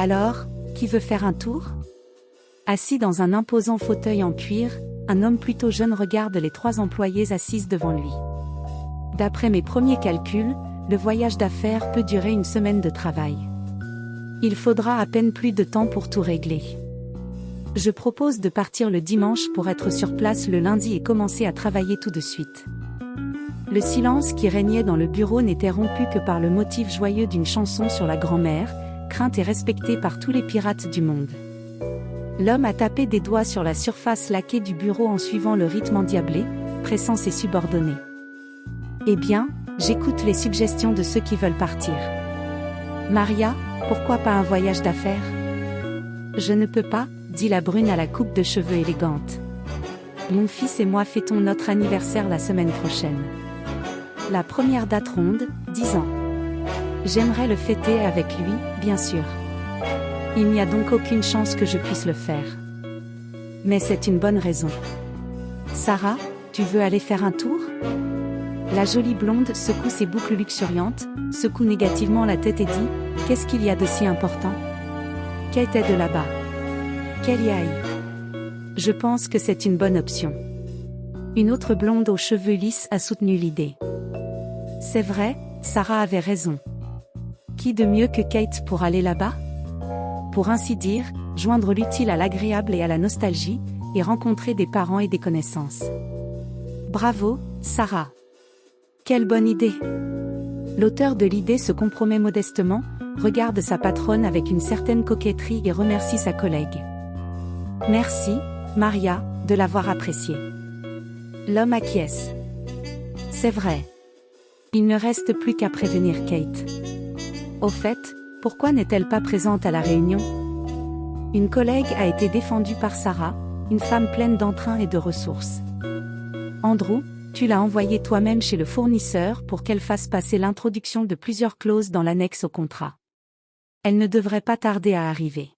Alors, qui veut faire un tour? Assis dans un imposant fauteuil en cuir, un homme plutôt jeune regarde les 3 employées assises devant lui. D'après mes premiers calculs, le voyage d'affaires peut durer une semaine de travail. Il faudra à peine plus de temps pour tout régler. Je propose de partir le dimanche pour être sur place le lundi et commencer à travailler tout de suite. Le silence qui régnait dans le bureau n'était rompu que par le motif joyeux d'une chanson sur la grand-mère, crainte et respectée par tous les pirates du monde. L'homme a tapé des doigts sur la surface laquée du bureau en suivant le rythme endiablé, pressant ses subordonnés. Eh bien, j'écoute les suggestions de ceux qui veulent partir. Maria, pourquoi pas un voyage d'affaires? Je ne peux pas, dit la brune à la coupe de cheveux élégante. Mon fils et moi fêtons notre anniversaire la semaine prochaine. La première date ronde, 10 ans. J'aimerais le fêter avec lui, bien sûr. Il n'y a donc aucune chance que je puisse le faire. Mais c'est une bonne raison. Sarah, tu veux aller faire un tour? La jolie blonde secoue ses boucles luxuriantes, secoue négativement la tête et dit « Qu'est-ce qu'il y a de si important ?» Kate est de là-bas. Qu'elle y aille. Je pense que c'est une bonne option. Une autre blonde aux cheveux lisses a soutenu l'idée. C'est vrai, Sarah avait raison. Qui de mieux que Kate pour aller là-bas? Pour ainsi dire, joindre l'utile à l'agréable et à la nostalgie, et rencontrer des parents et des connaissances. Bravo, Sarah. Quelle bonne idée! L'auteur de l'idée se compromet modestement, regarde sa patronne avec une certaine coquetterie et remercie sa collègue. Merci, Maria, de l'avoir apprécié. L'homme acquiesce. C'est vrai. Il ne reste plus qu'à prévenir Kate. Au fait, pourquoi n'est-elle pas présente à la réunion? Une collègue a été défendue par Sarah, une femme pleine d'entrain et de ressources. Andrew, tu l'as envoyée toi-même chez le fournisseur pour qu'elle fasse passer l'introduction de plusieurs clauses dans l'annexe au contrat. Elle ne devrait pas tarder à arriver.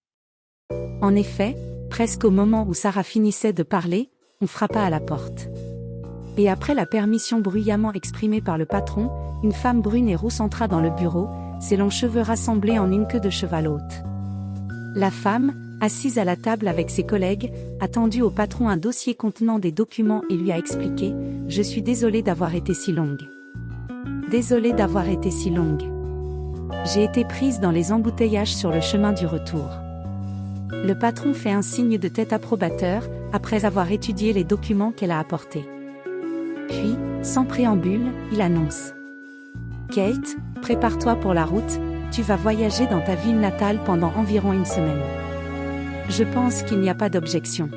En effet, presque au moment où Sarah finissait de parler, on frappa à la porte. Et après la permission bruyamment exprimée par le patron, une femme brune et rousse entra dans le bureau, ses longs cheveux rassemblés en une queue de cheval haute. La femme, assise à la table avec ses collègues, a tendu au patron un dossier contenant des documents et lui a expliqué « Je suis désolée d'avoir été si longue. Désolée d'avoir été si longue. J'ai été prise dans les embouteillages sur le chemin du retour. » Le patron fait un signe de tête approbateur, après avoir étudié les documents qu'elle a apportés. Puis, sans préambule, il annonce « Kate, prépare-toi pour la route, tu vas voyager dans ta ville natale pendant environ une semaine. » Je pense qu'il n'y a pas d'objection.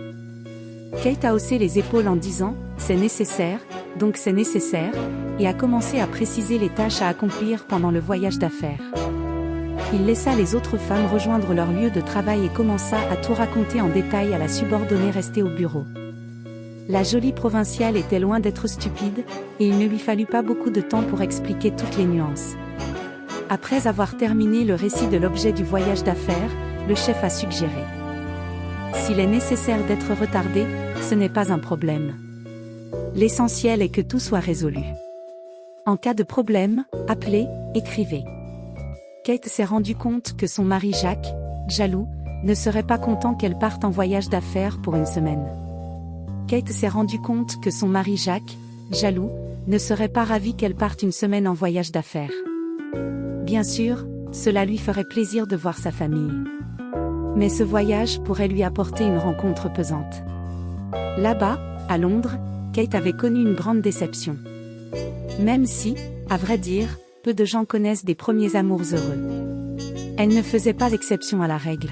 Kate a haussé les épaules en disant « C'est nécessaire, donc c'est nécessaire », et a commencé à préciser les tâches à accomplir pendant le voyage d'affaires. Il laissa les autres femmes rejoindre leur lieu de travail et commença à tout raconter en détail à la subordonnée restée au bureau. La jolie provinciale était loin d'être stupide, et il ne lui fallut pas beaucoup de temps pour expliquer toutes les nuances. Après avoir terminé le récit de l'objet du voyage d'affaires, le chef a suggéré. S'il est nécessaire d'être retardé, ce n'est pas un problème. L'essentiel est que tout soit résolu. En cas de problème, appelez, écrivez. Kate s'est rendu compte que son mari Jacques, jaloux, ne serait pas content qu'elle parte en voyage d'affaires pour une semaine. Kate s'est rendu compte que son mari Jacques, jaloux, ne serait pas ravi qu'elle parte une semaine en voyage d'affaires. Bien sûr, cela lui ferait plaisir de voir sa famille. Mais ce voyage pourrait lui apporter une rencontre pesante. Là-bas, à Londres, Kate avait connu une grande déception. Même si, à vrai dire, peu de gens connaissent des premiers amours heureux. Elle ne faisait pas exception à la règle.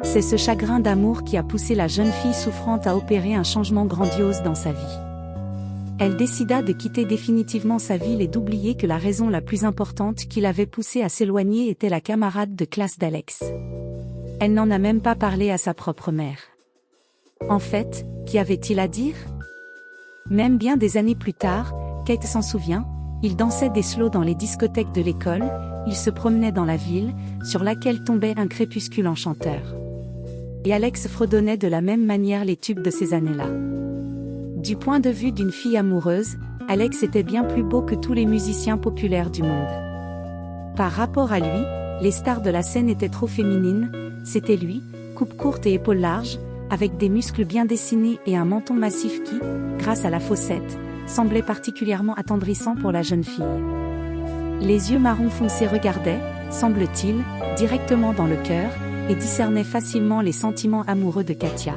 C'est ce chagrin d'amour qui a poussé la jeune fille souffrante à opérer un changement grandiose dans sa vie. Elle décida de quitter définitivement sa ville et d'oublier que la raison la plus importante qui l'avait poussée à s'éloigner était la camarade de classe d'Alex. Elle n'en a même pas parlé à sa propre mère. En fait, qu'y avait-il à dire? Même bien des années plus tard, Kate s'en souvient, il dansait des slows dans les discothèques de l'école, il se promenait dans la ville, sur laquelle tombait un crépuscule enchanteur. Et Alex fredonnait de la même manière les tubes de ces années-là. Du point de vue d'une fille amoureuse, Alex était bien plus beau que tous les musiciens populaires du monde. Par rapport à lui, les stars de la scène étaient trop féminines, c'était lui, coupe courte et épaules larges, avec des muscles bien dessinés et un menton massif qui, grâce à la fossette, semblait particulièrement attendrissant pour la jeune fille. Les yeux marron foncé regardaient, semble-t-il, directement dans le cœur, et discernaient facilement les sentiments amoureux de Katia.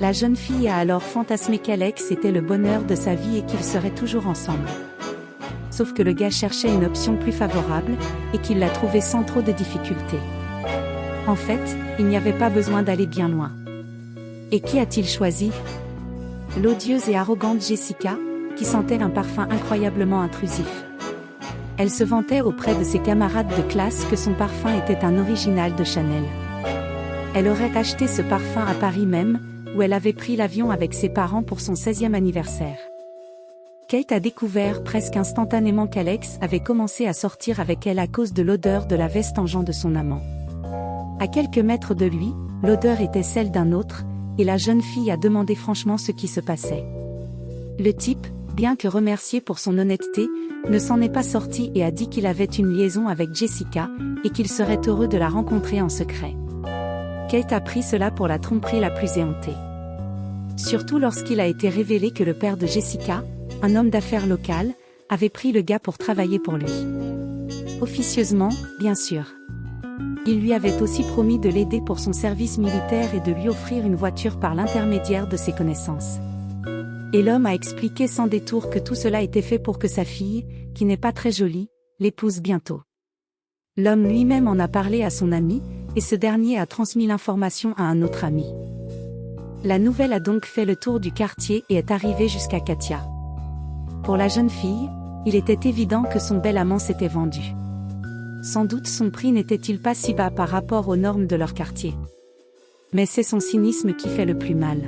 La jeune fille a alors fantasmé qu'Alex était le bonheur de sa vie et qu'ils seraient toujours ensemble. Sauf que le gars cherchait une option plus favorable, et qu'il l'a trouvée sans trop de difficultés. En fait, il n'y avait pas besoin d'aller bien loin. Et qui a-t-il choisi? L'odieuse et arrogante Jessica, qui sentait un parfum incroyablement intrusif. Elle se vantait auprès de ses camarades de classe que son parfum était un original de Chanel. Elle aurait acheté ce parfum à Paris même, où elle avait pris l'avion avec ses parents pour son 16e anniversaire. Kate a découvert presque instantanément qu'Alex avait commencé à sortir avec elle à cause de l'odeur de la veste en jean de son amant. À quelques mètres de lui, l'odeur était celle d'un autre, et la jeune fille a demandé franchement ce qui se passait. Le type, bien que remercié pour son honnêteté, ne s'en est pas sorti et a dit qu'il avait une liaison avec Jessica, et qu'il serait heureux de la rencontrer en secret. Kate a pris cela pour la tromperie la plus éhontée. Surtout lorsqu'il a été révélé que le père de Jessica, un homme d'affaires local, avait pris le gars pour travailler pour lui. Officieusement, bien sûr. Il lui avait aussi promis de l'aider pour son service militaire et de lui offrir une voiture par l'intermédiaire de ses connaissances. Et l'homme a expliqué sans détour que tout cela était fait pour que sa fille, qui n'est pas très jolie, l'épouse bientôt. L'homme lui-même en a parlé à son ami, et ce dernier a transmis l'information à un autre ami. La nouvelle a donc fait le tour du quartier et est arrivée jusqu'à Katia. Pour la jeune fille, il était évident que son bel amant s'était vendu. Sans doute son prix n'était-il pas si bas par rapport aux normes de leur quartier. Mais c'est son cynisme qui fait le plus mal.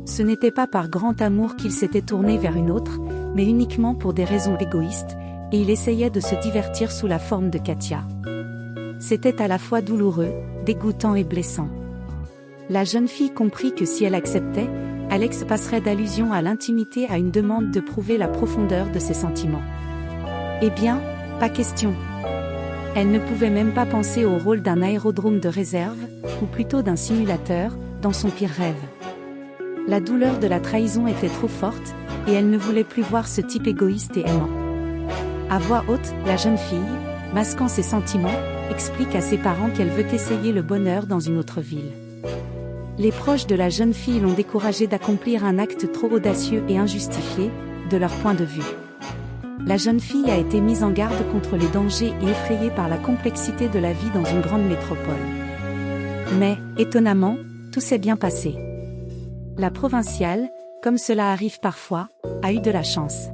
Ce n'était pas par grand amour qu'il s'était tourné vers une autre, mais uniquement pour des raisons égoïstes, et il essayait de se divertir sous la forme de Katia. C'était à la fois douloureux, dégoûtant et blessant. La jeune fille comprit que si elle acceptait, Alex passerait d'allusion à l'intimité à une demande de prouver la profondeur de ses sentiments. Eh bien, pas question. Elle ne pouvait même pas penser au rôle d'un aérodrome de réserve, ou plutôt d'un simulateur, dans son pire rêve. La douleur de la trahison était trop forte, et elle ne voulait plus voir ce type égoïste et aimant. À voix haute, la jeune fille, masquant ses sentiments, explique à ses parents qu'elle veut essayer le bonheur dans une autre ville. Les proches de la jeune fille l'ont découragée d'accomplir un acte trop audacieux et injustifié, de leur point de vue. La jeune fille a été mise en garde contre les dangers et effrayée par la complexité de la vie dans une grande métropole. Mais, étonnamment, tout s'est bien passé. La provinciale, comme cela arrive parfois, a eu de la chance.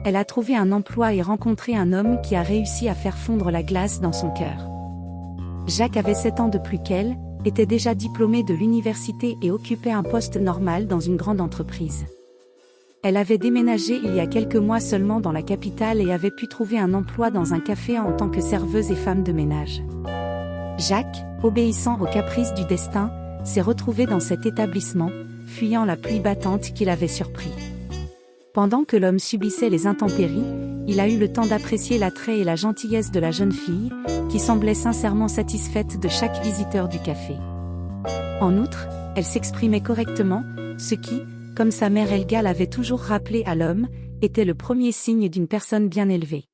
Elle a trouvé un emploi et rencontré un homme qui a réussi à faire fondre la glace dans son cœur. Jacques avait 7 ans de plus qu'elle, était déjà diplômé de l'université et occupait un poste normal dans une grande entreprise. Elle avait déménagé il y a quelques mois seulement dans la capitale et avait pu trouver un emploi dans un café en tant que serveuse et femme de ménage. Jacques, obéissant aux caprices du destin, s'est retrouvé dans cet établissement, fuyant la pluie battante qui l'avait surpris. Pendant que l'homme subissait les intempéries, il a eu le temps d'apprécier l'attrait et la gentillesse de la jeune fille, qui semblait sincèrement satisfaite de chaque visiteur du café. En outre, elle s'exprimait correctement, ce qui, comme sa mère Elga l'avait toujours rappelé à l'homme, était le premier signe d'une personne bien élevée.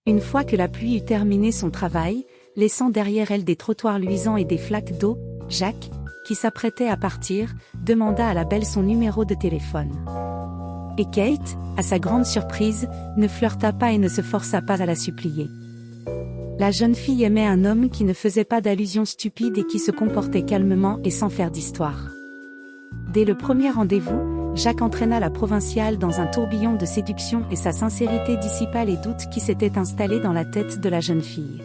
Une fois que la pluie eut terminé son travail, laissant derrière elle des trottoirs luisants et des flaques d'eau, Jacques, qui s'apprêtait à partir, demanda à la belle son numéro de téléphone. Et Kate, à sa grande surprise, ne flirta pas et ne se força pas à la supplier. La jeune fille aimait un homme qui ne faisait pas d'allusions stupides et qui se comportait calmement et sans faire d'histoire. Dès le premier rendez-vous, Jacques entraîna la provinciale dans un tourbillon de séduction et sa sincérité dissipa les doutes qui s'étaient installés dans la tête de la jeune fille.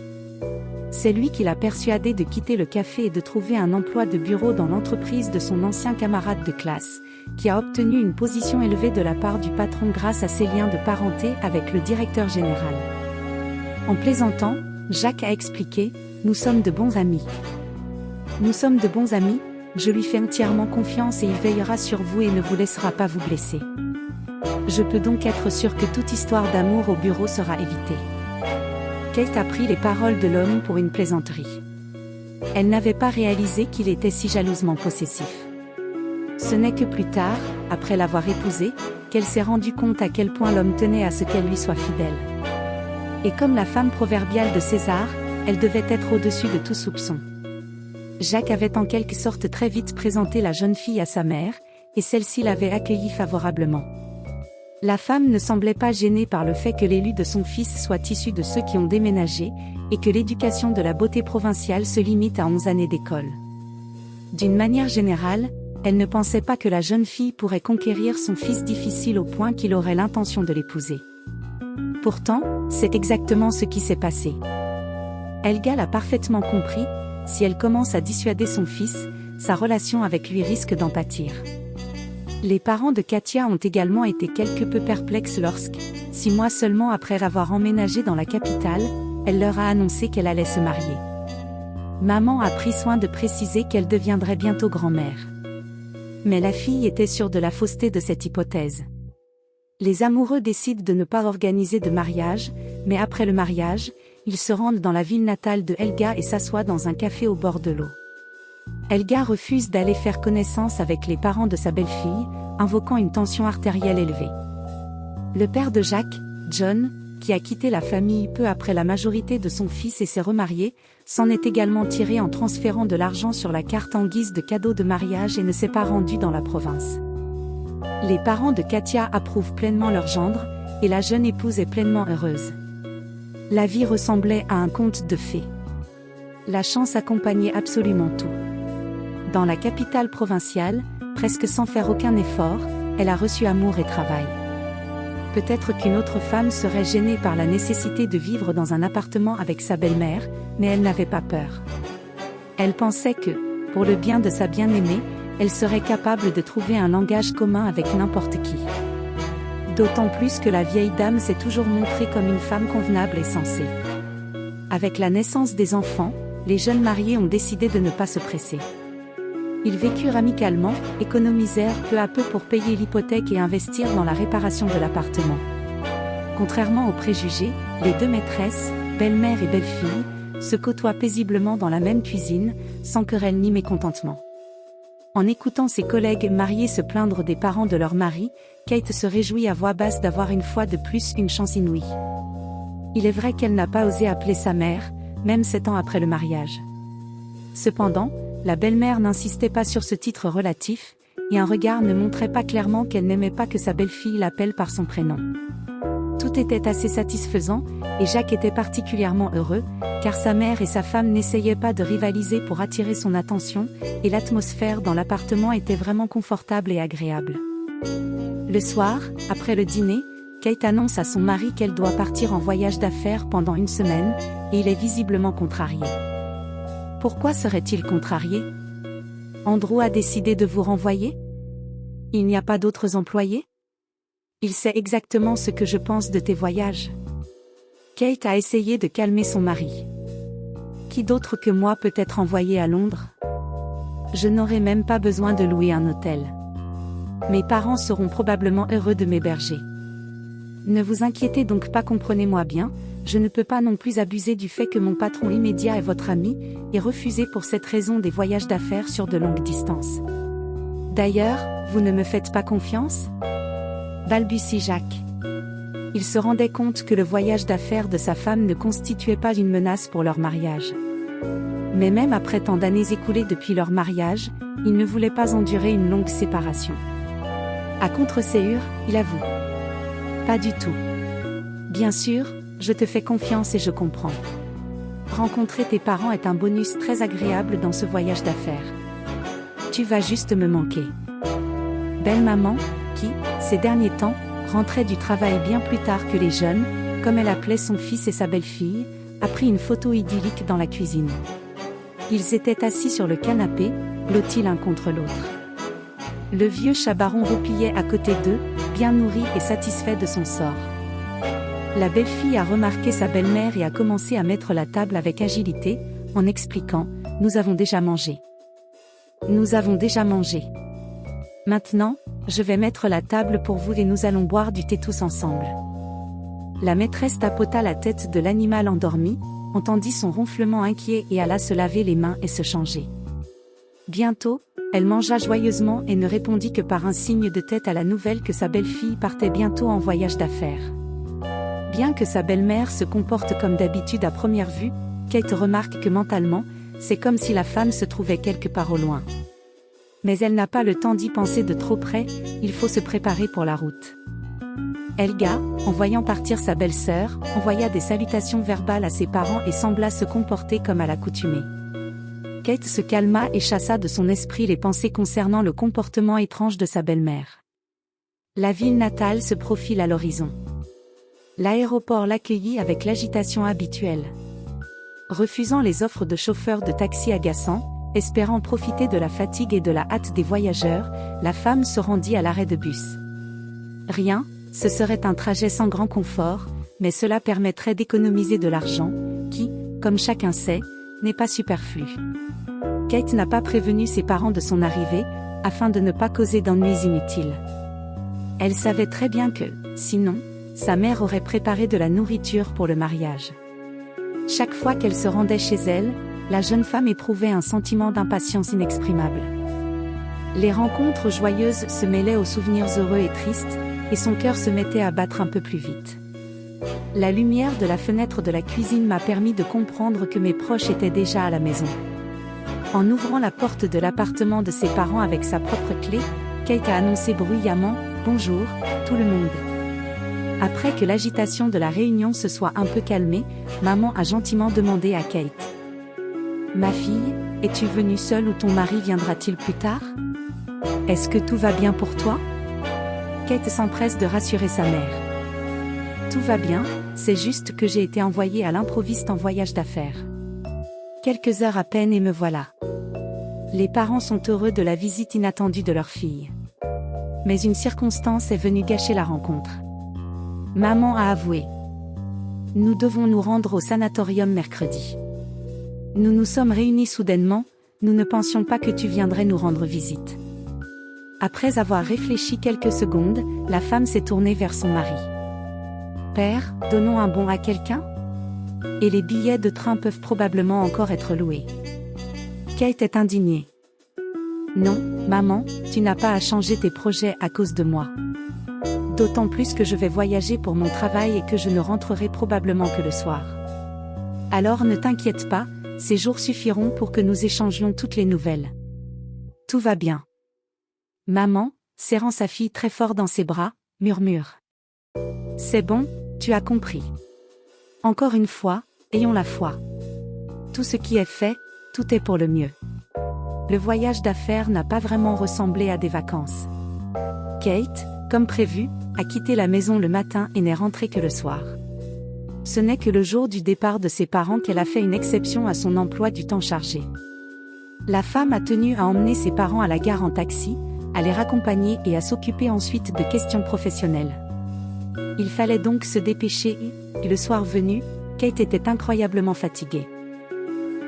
C'est lui qui l'a persuadée de quitter le café et de trouver un emploi de bureau dans l'entreprise de son ancien camarade de classe, qui a obtenu une position élevée de la part du patron grâce à ses liens de parenté avec le directeur général. En plaisantant, Jacques a expliqué « Nous sommes de bons amis. Nous sommes de bons amis, je lui fais entièrement confiance et il veillera sur vous et ne vous laissera pas vous blesser. Je peux donc être sûr que toute histoire d'amour au bureau sera évitée. » Kate a pris les paroles de l'homme pour une plaisanterie. Elle n'avait pas réalisé qu'il était si jalousement possessif. Ce n'est que plus tard, après l'avoir épousé, qu'elle s'est rendue compte à quel point l'homme tenait à ce qu'elle lui soit fidèle. Et comme la femme proverbiale de César, elle devait être au-dessus de tout soupçon. Jacques avait en quelque sorte très vite présenté la jeune fille à sa mère, et celle-ci l'avait accueillie favorablement. La femme ne semblait pas gênée par le fait que l'élu de son fils soit issu de ceux qui ont déménagé, et que l'éducation de la beauté provinciale se limite à 11 années d'école. D'une manière générale, elle ne pensait pas que la jeune fille pourrait conquérir son fils difficile au point qu'il aurait l'intention de l'épouser. Pourtant, c'est exactement ce qui s'est passé. Helga l'a parfaitement compris, si elle commence à dissuader son fils, sa relation avec lui risque d'en pâtir. Les parents de Katia ont également été quelque peu perplexes lorsque, 6 mois seulement après avoir emménagé dans la capitale, elle leur a annoncé qu'elle allait se marier. Maman a pris soin de préciser qu'elle deviendrait bientôt grand-mère. Mais la fille était sûre de la fausseté de cette hypothèse. Les amoureux décident de ne pas organiser de mariage, mais après le mariage, ils se rendent dans la ville natale de Helga et s'assoient dans un café au bord de l'eau. Helga refuse d'aller faire connaissance avec les parents de sa belle-fille, invoquant une tension artérielle élevée. Le père de Jacques, John, qui a quitté la famille peu après la majorité de son fils et s'est remarié, s'en est également tiré en transférant de l'argent sur la carte en guise de cadeau de mariage et ne s'est pas rendu dans la province. Les parents de Katia approuvent pleinement leur gendre, et la jeune épouse est pleinement heureuse. La vie ressemblait à un conte de fées. La chance accompagnait absolument tout. Dans la capitale provinciale, presque sans faire aucun effort, elle a reçu amour et travail. Peut-être qu'une autre femme serait gênée par la nécessité de vivre dans un appartement avec sa belle-mère, mais elle n'avait pas peur. Elle pensait que, pour le bien de sa bien-aimée, elle serait capable de trouver un langage commun avec n'importe qui. D'autant plus que la vieille dame s'est toujours montrée comme une femme convenable et sensée. Avec la naissance des enfants, les jeunes mariés ont décidé de ne pas se presser. Ils vécurent amicalement, économisèrent peu à peu pour payer l'hypothèque et investir dans la réparation de l'appartement. Contrairement aux préjugés, les deux maîtresses, belle-mère et belle-fille, se côtoient paisiblement dans la même cuisine, sans querelle ni mécontentement. En écoutant ses collègues mariés se plaindre des parents de leur mari, Kate se réjouit à voix basse d'avoir une fois de plus une chance inouïe. Il est vrai qu'elle n'a pas osé appeler sa mère, même 7 ans après le mariage. Cependant, la belle-mère n'insistait pas sur ce titre relatif, et un regard ne montrait pas clairement qu'elle n'aimait pas que sa belle-fille l'appelle par son prénom. Tout était assez satisfaisant, et Jacques était particulièrement heureux, car sa mère et sa femme n'essayaient pas de rivaliser pour attirer son attention, et l'atmosphère dans l'appartement était vraiment confortable et agréable. Le soir, après le dîner, Kate annonce à son mari qu'elle doit partir en voyage d'affaires pendant 1 semaine, et il est visiblement contrarié. Pourquoi serait-il contrarié? Andrew a décidé de vous renvoyer? Il n'y a pas d'autres employés? Il sait exactement ce que je pense de tes voyages. Kate a essayé de calmer son mari. Qui d'autre que moi peut être envoyé à Londres? Je n'aurai même pas besoin de louer un hôtel. Mes parents seront probablement heureux de m'héberger. Ne vous inquiétez donc pas, comprenez-moi bien, je ne peux pas non plus abuser du fait que mon patron immédiat est votre ami, et refuser pour cette raison des voyages d'affaires sur de longues distances. D'ailleurs, vous ne me faites pas confiance? Balbutie Jacques. Il se rendait compte que le voyage d'affaires de sa femme ne constituait pas une menace pour leur mariage. Mais même après tant d'années écoulées depuis leur mariage, il ne voulait pas endurer une longue séparation. À contre-séure, il avoue. Pas du tout. Bien sûr, je te fais confiance et je comprends. Rencontrer tes parents est un bonus très agréable dans ce voyage d'affaires. Tu vas juste me manquer. Belle maman, qui, ces derniers temps, rentrait du travail bien plus tard que les jeunes, comme elle appelait son fils et sa belle-fille, a pris une photo idyllique dans la cuisine. Ils étaient assis sur le canapé, blottis l'un contre l'autre. Le vieux chabaron roupillait à côté d'eux, bien nourri et satisfait de son sort. La belle-fille a remarqué sa belle-mère et a commencé à mettre la table avec agilité, en expliquant « Nous avons déjà mangé. Nous avons déjà mangé. Maintenant, je vais mettre la table pour vous et nous allons boire du thé tous ensemble. » La maîtresse tapota la tête de l'animal endormi, entendit son ronflement inquiet et alla se laver les mains et se changer. Bientôt, elle mangea joyeusement et ne répondit que par un signe de tête à la nouvelle que sa belle-fille partait bientôt en voyage d'affaires. Bien que sa belle-mère se comporte comme d'habitude à première vue, Kate remarque que mentalement, c'est comme si la femme se trouvait quelque part au loin. Mais elle n'a pas le temps d'y penser de trop près, il faut se préparer pour la route. Helga, en voyant partir sa belle-sœur, envoya des salutations verbales à ses parents et sembla se comporter comme à l'accoutumée. Kate se calma et chassa de son esprit les pensées concernant le comportement étrange de sa belle-mère. La ville natale se profile à l'horizon. L'aéroport l'accueillit avec l'agitation habituelle. Refusant les offres de chauffeurs de taxi agaçants, espérant profiter de la fatigue et de la hâte des voyageurs, la femme se rendit à l'arrêt de bus. Rien, ce serait un trajet sans grand confort, mais cela permettrait d'économiser de l'argent, qui, comme chacun sait, n'est pas superflu. Kate n'a pas prévenu ses parents de son arrivée, afin de ne pas causer d'ennuis inutiles. Elle savait très bien que, sinon, sa mère aurait préparé de la nourriture pour le mariage. Chaque fois qu'elle se rendait chez elle, la jeune femme éprouvait un sentiment d'impatience inexprimable. Les rencontres joyeuses se mêlaient aux souvenirs heureux et tristes, et son cœur se mettait à battre un peu plus vite. La lumière de la fenêtre de la cuisine m'a permis de comprendre que mes proches étaient déjà à la maison. En ouvrant la porte de l'appartement de ses parents avec sa propre clé, Kate a annoncé bruyamment « Bonjour, tout le monde ». Après que l'agitation de la réunion se soit un peu calmée, maman a gentiment demandé à Kate. « Ma fille, es-tu venue seule ou ton mari viendra-t-il plus tard? Est-ce que tout va bien pour toi ?» Kate s'empresse de rassurer sa mère. « Tout va bien, c'est juste que j'ai été envoyée à l'improviste en voyage d'affaires. Quelques heures à peine et me voilà. » Les parents sont heureux de la visite inattendue de leur fille. Mais une circonstance est venue gâcher la rencontre. Maman a avoué. Nous devons nous rendre au sanatorium mercredi. Nous nous sommes réunis soudainement, nous ne pensions pas que tu viendrais nous rendre visite. Après avoir réfléchi quelques secondes, la femme s'est tournée vers son mari. Père, donnons un bon à quelqu'un? Et les billets de train peuvent probablement encore être loués. Kate est indignée. Non, maman, tu n'as pas à changer tes projets à cause de moi. D'autant plus que je vais voyager pour mon travail et que je ne rentrerai probablement que le soir. Alors ne t'inquiète pas, ces jours suffiront pour que nous échangions toutes les nouvelles. Tout va bien. Maman, serrant sa fille très fort dans ses bras, murmure. C'est bon, tu as compris. Encore une fois, ayons la foi. Tout ce qui est fait, tout est pour le mieux. Le voyage d'affaires n'a pas vraiment ressemblé à des vacances. Kate, comme prévu, a quitté la maison le matin et n'est rentrée que le soir. Ce n'est que le jour du départ de ses parents qu'elle a fait une exception à son emploi du temps chargé. La femme a tenu à emmener ses parents à la gare en taxi, à les raccompagner et à s'occuper ensuite de questions professionnelles. Il fallait donc se dépêcher et, le soir venu, Kate était incroyablement fatiguée.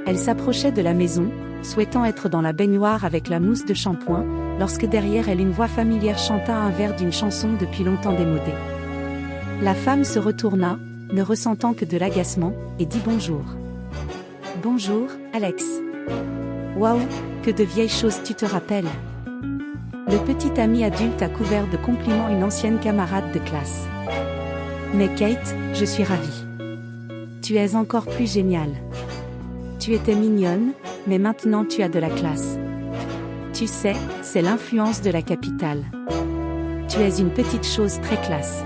Elle s'approchait de la maison, souhaitant être dans la baignoire avec la mousse de shampoing, lorsque derrière elle une voix familière chanta un vers d'une chanson depuis longtemps démodée. La femme se retourna, ne ressentant que de l'agacement, et dit bonjour. Bonjour, Alex. Waouh, que de vieilles choses tu te rappelles. Le petit ami adulte a couvert de compliments une ancienne camarade de classe. Mais Kate, je suis ravie. Tu es encore plus géniale. Tu étais mignonne, mais maintenant tu as de la classe. Tu sais, c'est l'influence de la capitale. Tu es une petite chose très classe.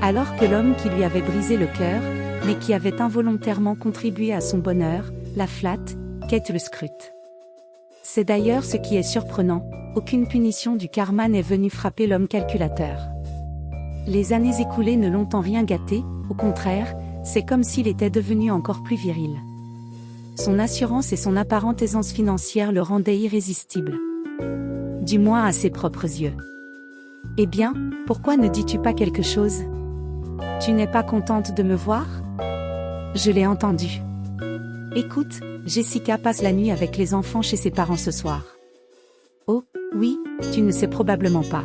Alors que l'homme qui lui avait brisé le cœur, mais qui avait involontairement contribué à son bonheur, la flatte, Kate le scrute. C'est d'ailleurs ce qui est surprenant, aucune punition du karma n'est venue frapper l'homme calculateur. Les années écoulées ne l'ont en rien gâté, au contraire, c'est comme s'il était devenu encore plus viril. Son assurance et son apparente aisance financière le rendaient irrésistible. Du moins à ses propres yeux. Eh bien, pourquoi ne dis-tu pas quelque chose? Tu n'es pas contente de me voir? Je l'ai entendu. Écoute, Jessica passe la nuit avec les enfants chez ses parents ce soir. Oh, oui, tu ne sais probablement pas.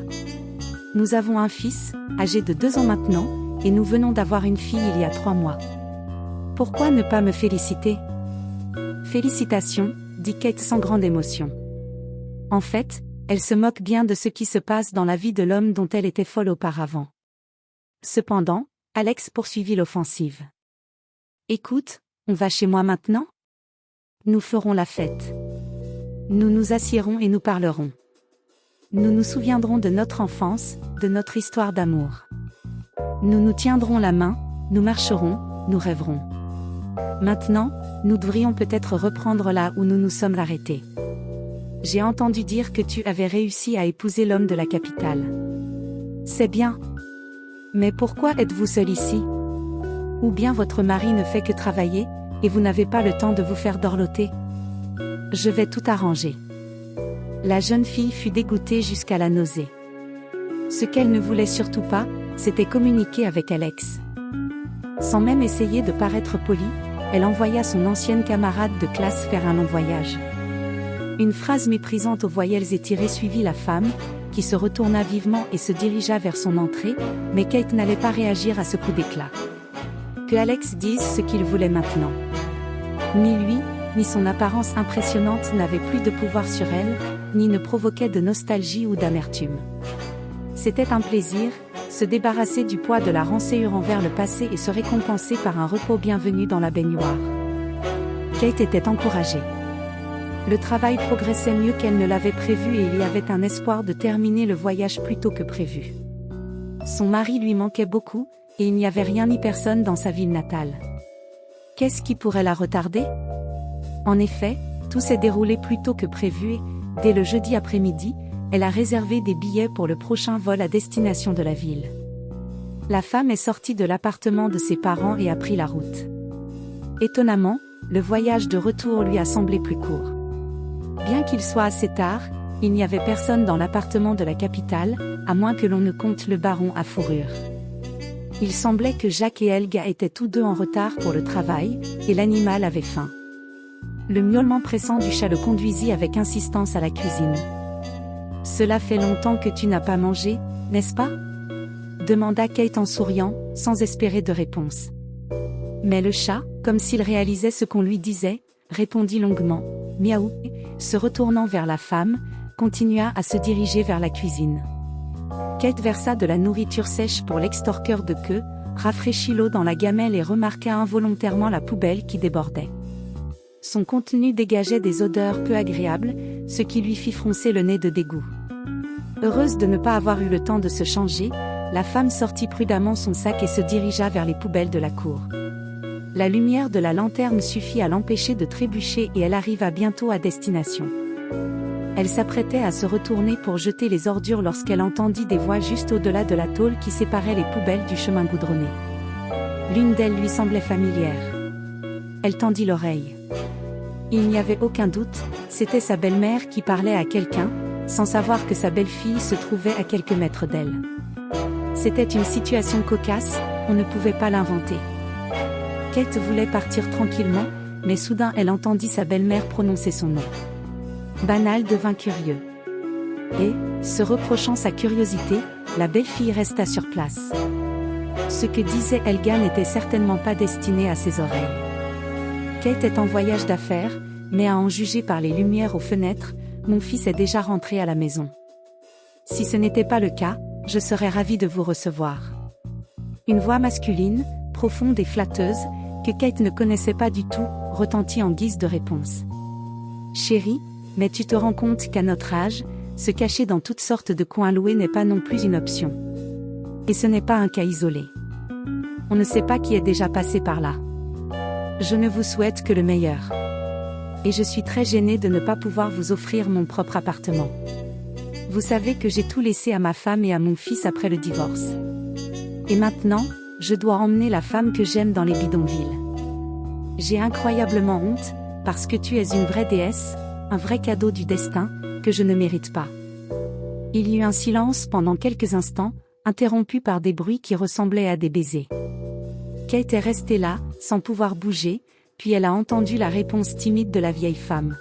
Nous avons un fils, âgé de 2 ans maintenant, et nous venons d'avoir une fille il y a 3 mois. Pourquoi ne pas me féliciter? Félicitations, dit Kate sans grande émotion. En fait, elle se moque bien de ce qui se passe dans la vie de l'homme dont elle était folle auparavant. Cependant, Alex poursuivit l'offensive. Écoute, on va chez moi maintenant? Nous ferons la fête. Nous nous assiérons et nous parlerons. Nous nous souviendrons de notre enfance, de notre histoire d'amour. Nous nous tiendrons la main, nous marcherons, nous rêverons. Maintenant, nous devrions peut-être reprendre là où nous nous sommes arrêtés. J'ai entendu dire que tu avais réussi à épouser l'homme de la capitale. C'est bien. Mais pourquoi êtes-vous seul ici? Ou bien votre mari ne fait que travailler, et vous n'avez pas le temps de vous faire dorloter? Je vais tout arranger. La jeune fille fut dégoûtée jusqu'à la nausée. Ce qu'elle ne voulait surtout pas, c'était communiquer avec Alex. Sans même essayer de paraître polie, elle envoya son ancienne camarade de classe faire un long voyage. Une phrase méprisante aux voyelles étirées suivit la femme, qui se retourna vivement et se dirigea vers son entrée, mais Kate n'allait pas réagir à ce coup d'éclat. Que Alex dise ce qu'il voulait maintenant. Ni lui, ni son apparence impressionnante n'avaient plus de pouvoir sur elle, ni ne provoquaient de nostalgie ou d'amertume. C'était un plaisir, se débarrasser du poids de la rancœur envers le passé et se récompenser par un repos bienvenu dans la baignoire. Kate était encouragée. Le travail progressait mieux qu'elle ne l'avait prévu et il y avait un espoir de terminer le voyage plus tôt que prévu. Son mari lui manquait beaucoup, et il n'y avait rien ni personne dans sa ville natale. Qu'est-ce qui pourrait la retarder? En effet, tout s'est déroulé plus tôt que prévu et, dès le jeudi après-midi, elle a réservé des billets pour le prochain vol à destination de la ville. La femme est sortie de l'appartement de ses parents et a pris la route. Étonnamment, le voyage de retour lui a semblé plus court. Bien qu'il soit assez tard, il n'y avait personne dans l'appartement de la capitale, à moins que l'on ne compte le baron à fourrure. Il semblait que Jacques et Helga étaient tous deux en retard pour le travail, et l'animal avait faim. Le miaulement pressant du chat le conduisit avec insistance à la cuisine. « Cela fait longtemps que tu n'as pas mangé, n'est-ce pas ?» demanda Kate en souriant, sans espérer de réponse. Mais le chat, comme s'il réalisait ce qu'on lui disait, répondit longuement, « Miaou », se retournant vers la femme, continua à se diriger vers la cuisine. Kate versa de la nourriture sèche pour l'extorqueur de queue, rafraîchit l'eau dans la gamelle et remarqua involontairement la poubelle qui débordait. Son contenu dégageait des odeurs peu agréables, ce qui lui fit froncer le nez de dégoût. Heureuse de ne pas avoir eu le temps de se changer, la femme sortit prudemment son sac et se dirigea vers les poubelles de la cour. La lumière de la lanterne suffit à l'empêcher de trébucher et elle arriva bientôt à destination. Elle s'apprêtait à se retourner pour jeter les ordures lorsqu'elle entendit des voix juste au-delà de la tôle qui séparait les poubelles du chemin goudronné. L'une d'elles lui semblait familière. Elle tendit l'oreille. Il n'y avait aucun doute, c'était sa belle-mère qui parlait à quelqu'un, sans savoir que sa belle-fille se trouvait à quelques mètres d'elle. C'était une situation cocasse, on ne pouvait pas l'inventer. Kate voulait partir tranquillement, mais soudain elle entendit sa belle-mère prononcer son nom. Banal devint curieux. Et, se reprochant sa curiosité, la belle-fille resta sur place. Ce que disait Helga n'était certainement pas destiné à ses oreilles. Kate est en voyage d'affaires, mais à en juger par les lumières aux fenêtres, mon fils est déjà rentré à la maison. Si ce n'était pas le cas, je serais ravie de vous recevoir. Une voix masculine, profonde et flatteuse, que Kate ne connaissait pas du tout, retentit en guise de réponse. Chérie, mais tu te rends compte qu'à notre âge, se cacher dans toutes sortes de coins loués n'est pas non plus une option. Et ce n'est pas un cas isolé. On ne sait pas qui est déjà passé par là. Je ne vous souhaite que le meilleur. Et je suis très gênée de ne pas pouvoir vous offrir mon propre appartement. Vous savez que j'ai tout laissé à ma femme et à mon fils après le divorce. Et maintenant, je dois emmener la femme que j'aime dans les bidonvilles. J'ai incroyablement honte, parce que tu es une vraie déesse, un vrai cadeau du destin, que je ne mérite pas. Il y eut un silence pendant quelques instants, interrompu par des bruits qui ressemblaient à des baisers. Kate est restée là, sans pouvoir bouger, puis elle a entendu la réponse timide de la vieille femme.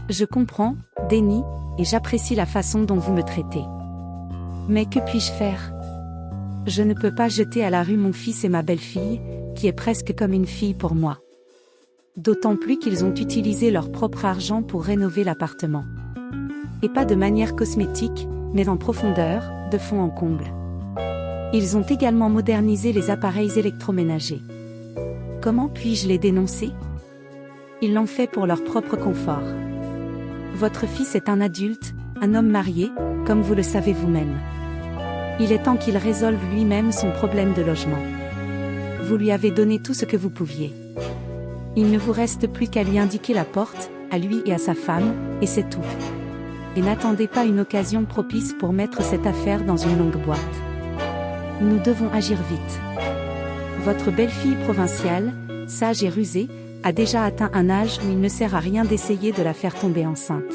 Je comprends, Denny, et j'apprécie la façon dont vous me traitez. Mais que puis-je faire ? Je ne peux pas jeter à la rue mon fils et ma belle-fille, qui est presque comme une fille pour moi. D'autant plus qu'ils ont utilisé leur propre argent pour rénover l'appartement. Et pas de manière cosmétique, mais en profondeur, de fond en comble. Ils ont également modernisé les appareils électroménagers. Comment puis-je les dénoncer? Ils l'ont fait pour leur propre confort. Votre fils est un adulte, un homme marié, comme vous le savez vous-même. Il est temps qu'il résolve lui-même son problème de logement. Vous lui avez donné tout ce que vous pouviez. Il ne vous reste plus qu'à lui indiquer la porte, à lui et à sa femme, et c'est tout. Et n'attendez pas une occasion propice pour mettre cette affaire dans une longue boîte. Nous devons agir vite. Votre belle-fille provinciale, sage et rusée, a déjà atteint un âge où il ne sert à rien d'essayer de la faire tomber enceinte.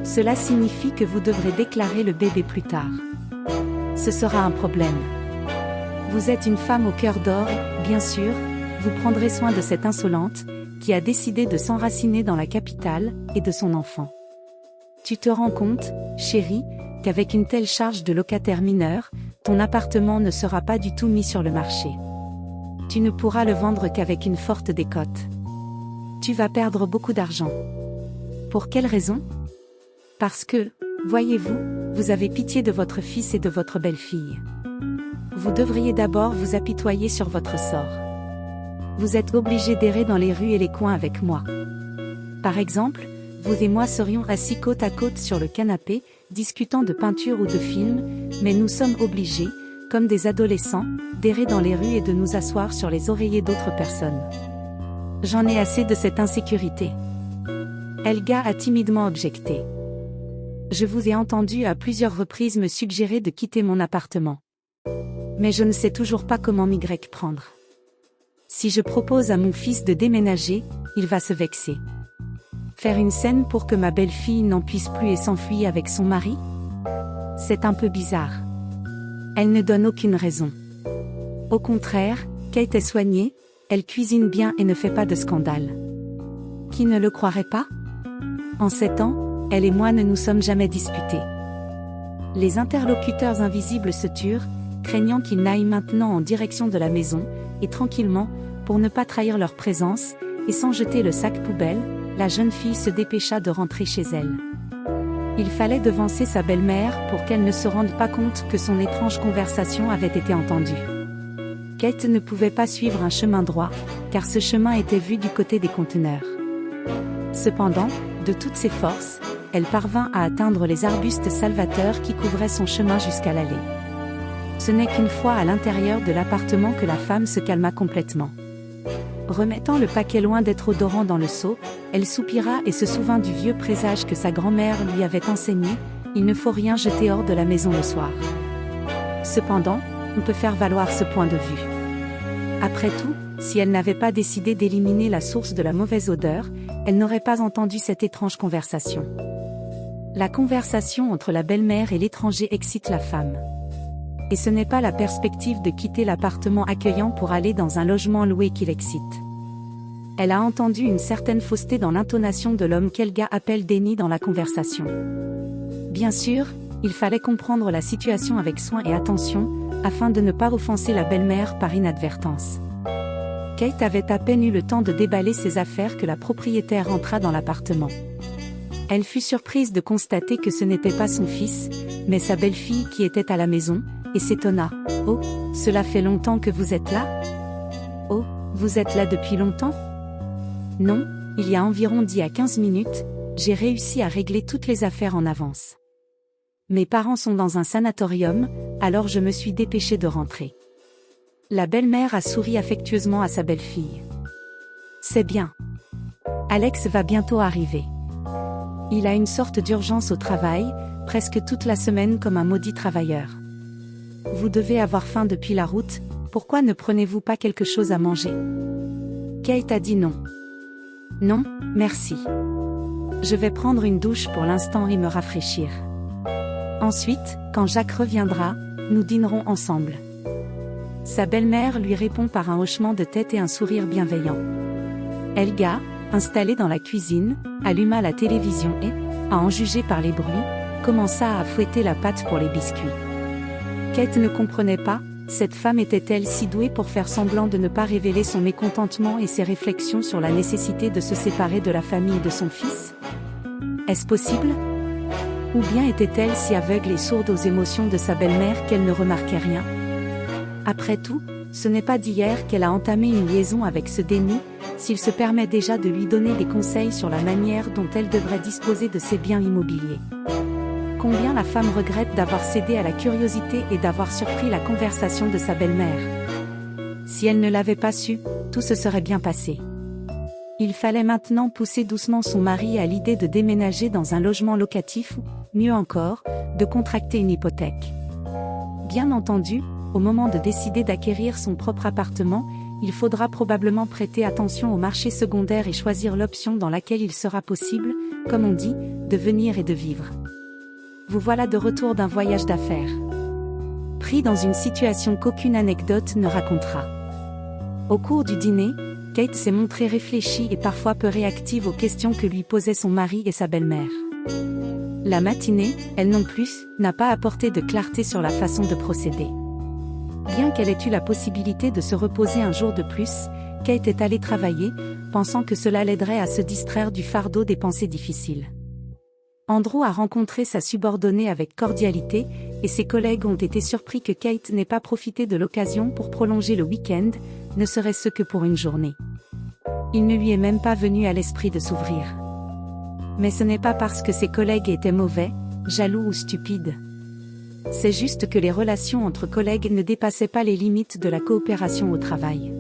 Cela signifie que vous devrez déclarer le bébé plus tard. Ce sera un problème. Vous êtes une femme au cœur d'or, bien sûr, vous prendrez soin de cette insolente, qui a décidé de s'enraciner dans la capitale, et de son enfant. Tu te rends compte, chérie, qu'avec une telle charge de locataire mineur, ton appartement ne sera pas du tout mis sur le marché. Tu ne pourras le vendre qu'avec une forte décote. Tu vas perdre beaucoup d'argent. Pour quelle raison? Parce que, voyez-vous, vous avez pitié de votre fils et de votre belle-fille. Vous devriez d'abord vous apitoyer sur votre sort. Vous êtes obligé d'errer dans les rues et les coins avec moi. Par exemple, vous et moi serions assis côte à côte sur le canapé, discutant de peinture ou de films, mais nous sommes obligés, comme des adolescents, d'errer dans les rues et de nous asseoir sur les oreillers d'autres personnes. J'en ai assez de cette insécurité. Elga a timidement objecté. Je vous ai entendu à plusieurs reprises me suggérer de quitter mon appartement. Mais je ne sais toujours pas comment m'y prendre. Si je propose à mon fils de déménager, il va se vexer. Faire une scène pour que ma belle-fille n'en puisse plus et s'enfuit avec son mari? C'est un peu bizarre. Elle ne donne aucune raison. Au contraire, Kate est soignée, elle cuisine bien et ne fait pas de scandale. Qui ne le croirait pas? En 7 ans, elle et moi ne nous sommes jamais disputés. Les interlocuteurs invisibles se turent, craignant qu'ils n'aillent maintenant en direction de la maison, et tranquillement, pour ne pas trahir leur présence, et sans jeter le sac poubelle, la jeune fille se dépêcha de rentrer chez elle. Il fallait devancer sa belle-mère pour qu'elle ne se rende pas compte que son étrange conversation avait été entendue. Kate ne pouvait pas suivre un chemin droit, car ce chemin était vu du côté des conteneurs. Cependant, de toutes ses forces, elle parvint à atteindre les arbustes salvateurs qui couvraient son chemin jusqu'à l'allée. Ce n'est qu'une fois à l'intérieur de l'appartement que la femme se calma complètement. Remettant le paquet loin d'être odorant dans le seau, elle soupira et se souvint du vieux présage que sa grand-mère lui avait enseigné, il ne faut rien jeter hors de la maison le soir. Cependant, on peut faire valoir ce point de vue. Après tout, si elle n'avait pas décidé d'éliminer la source de la mauvaise odeur, elle n'aurait pas entendu cette étrange conversation. La conversation entre la belle-mère et l'étranger excite la femme. Et ce n'est pas la perspective de quitter l'appartement accueillant pour aller dans un logement loué qui l'excite. Elle a entendu une certaine fausseté dans l'intonation de l'homme qu'Elga appelle déni dans la conversation. Bien sûr, il fallait comprendre la situation avec soin et attention, afin de ne pas offenser la belle-mère par inadvertance. Kate avait à peine eu le temps de déballer ses affaires que la propriétaire entra dans l'appartement. Elle fut surprise de constater que ce n'était pas son fils, mais sa belle-fille qui était à la maison, et s'étonna. « Oh, cela fait longtemps que vous êtes là? Oh, vous êtes là depuis longtemps? » Non, il y a environ 10 à 15 minutes, j'ai réussi à régler toutes les affaires en avance. Mes parents sont dans un sanatorium, alors je me suis dépêchée de rentrer. La belle-mère a souri affectueusement à sa belle-fille. C'est bien. Alex va bientôt arriver. Il a une sorte d'urgence au travail, presque toute la semaine comme un maudit travailleur. Vous devez avoir faim depuis la route, pourquoi ne prenez-vous pas quelque chose à manger? Kate a dit non. Non, merci. Je vais prendre une douche pour l'instant et me rafraîchir. Ensuite, quand Jacques reviendra, nous dînerons ensemble. Sa belle-mère lui répond par un hochement de tête et un sourire bienveillant. Elga, installée dans la cuisine, alluma la télévision et, à en juger par les bruits, commença à fouetter la pâte pour les biscuits. Kate ne comprenait pas, cette femme était-elle si douée pour faire semblant de ne pas révéler son mécontentement et ses réflexions sur la nécessité de se séparer de la famille de son fils? Est-ce possible? Ou bien était-elle si aveugle et sourde aux émotions de sa belle-mère qu'elle ne remarquait rien? Après tout, ce n'est pas d'hier qu'elle a entamé une liaison avec ce Denny, s'il se permet déjà de lui donner des conseils sur la manière dont elle devrait disposer de ses biens immobiliers. Combien la femme regrette d'avoir cédé à la curiosité et d'avoir surpris la conversation de sa belle-mère. Si elle ne l'avait pas su, tout se serait bien passé. Il fallait maintenant pousser doucement son mari à l'idée de déménager dans un logement locatif ou, mieux encore, de contracter une hypothèque. Bien entendu, au moment de décider d'acquérir son propre appartement, il faudra probablement prêter attention au marché secondaire et choisir l'option dans laquelle il sera possible, comme on dit, de venir et de vivre. Vous voilà de retour d'un voyage d'affaires. Pris dans une situation qu'aucune anecdote ne racontera. Au cours du dîner, Kate s'est montrée réfléchie et parfois peu réactive aux questions que lui posaient son mari et sa belle-mère. La matinée, elle non plus, n'a pas apporté de clarté sur la façon de procéder. Bien qu'elle ait eu la possibilité de se reposer un jour de plus, Kate est allée travailler, pensant que cela l'aiderait à se distraire du fardeau des pensées difficiles. Andrew a rencontré sa subordonnée avec cordialité, et ses collègues ont été surpris que Kate n'ait pas profité de l'occasion pour prolonger le week-end, ne serait-ce que pour une journée. Il ne lui est même pas venu à l'esprit de s'ouvrir. Mais ce n'est pas parce que ses collègues étaient mauvais, jaloux ou stupides. C'est juste que les relations entre collègues ne dépassaient pas les limites de la coopération au travail.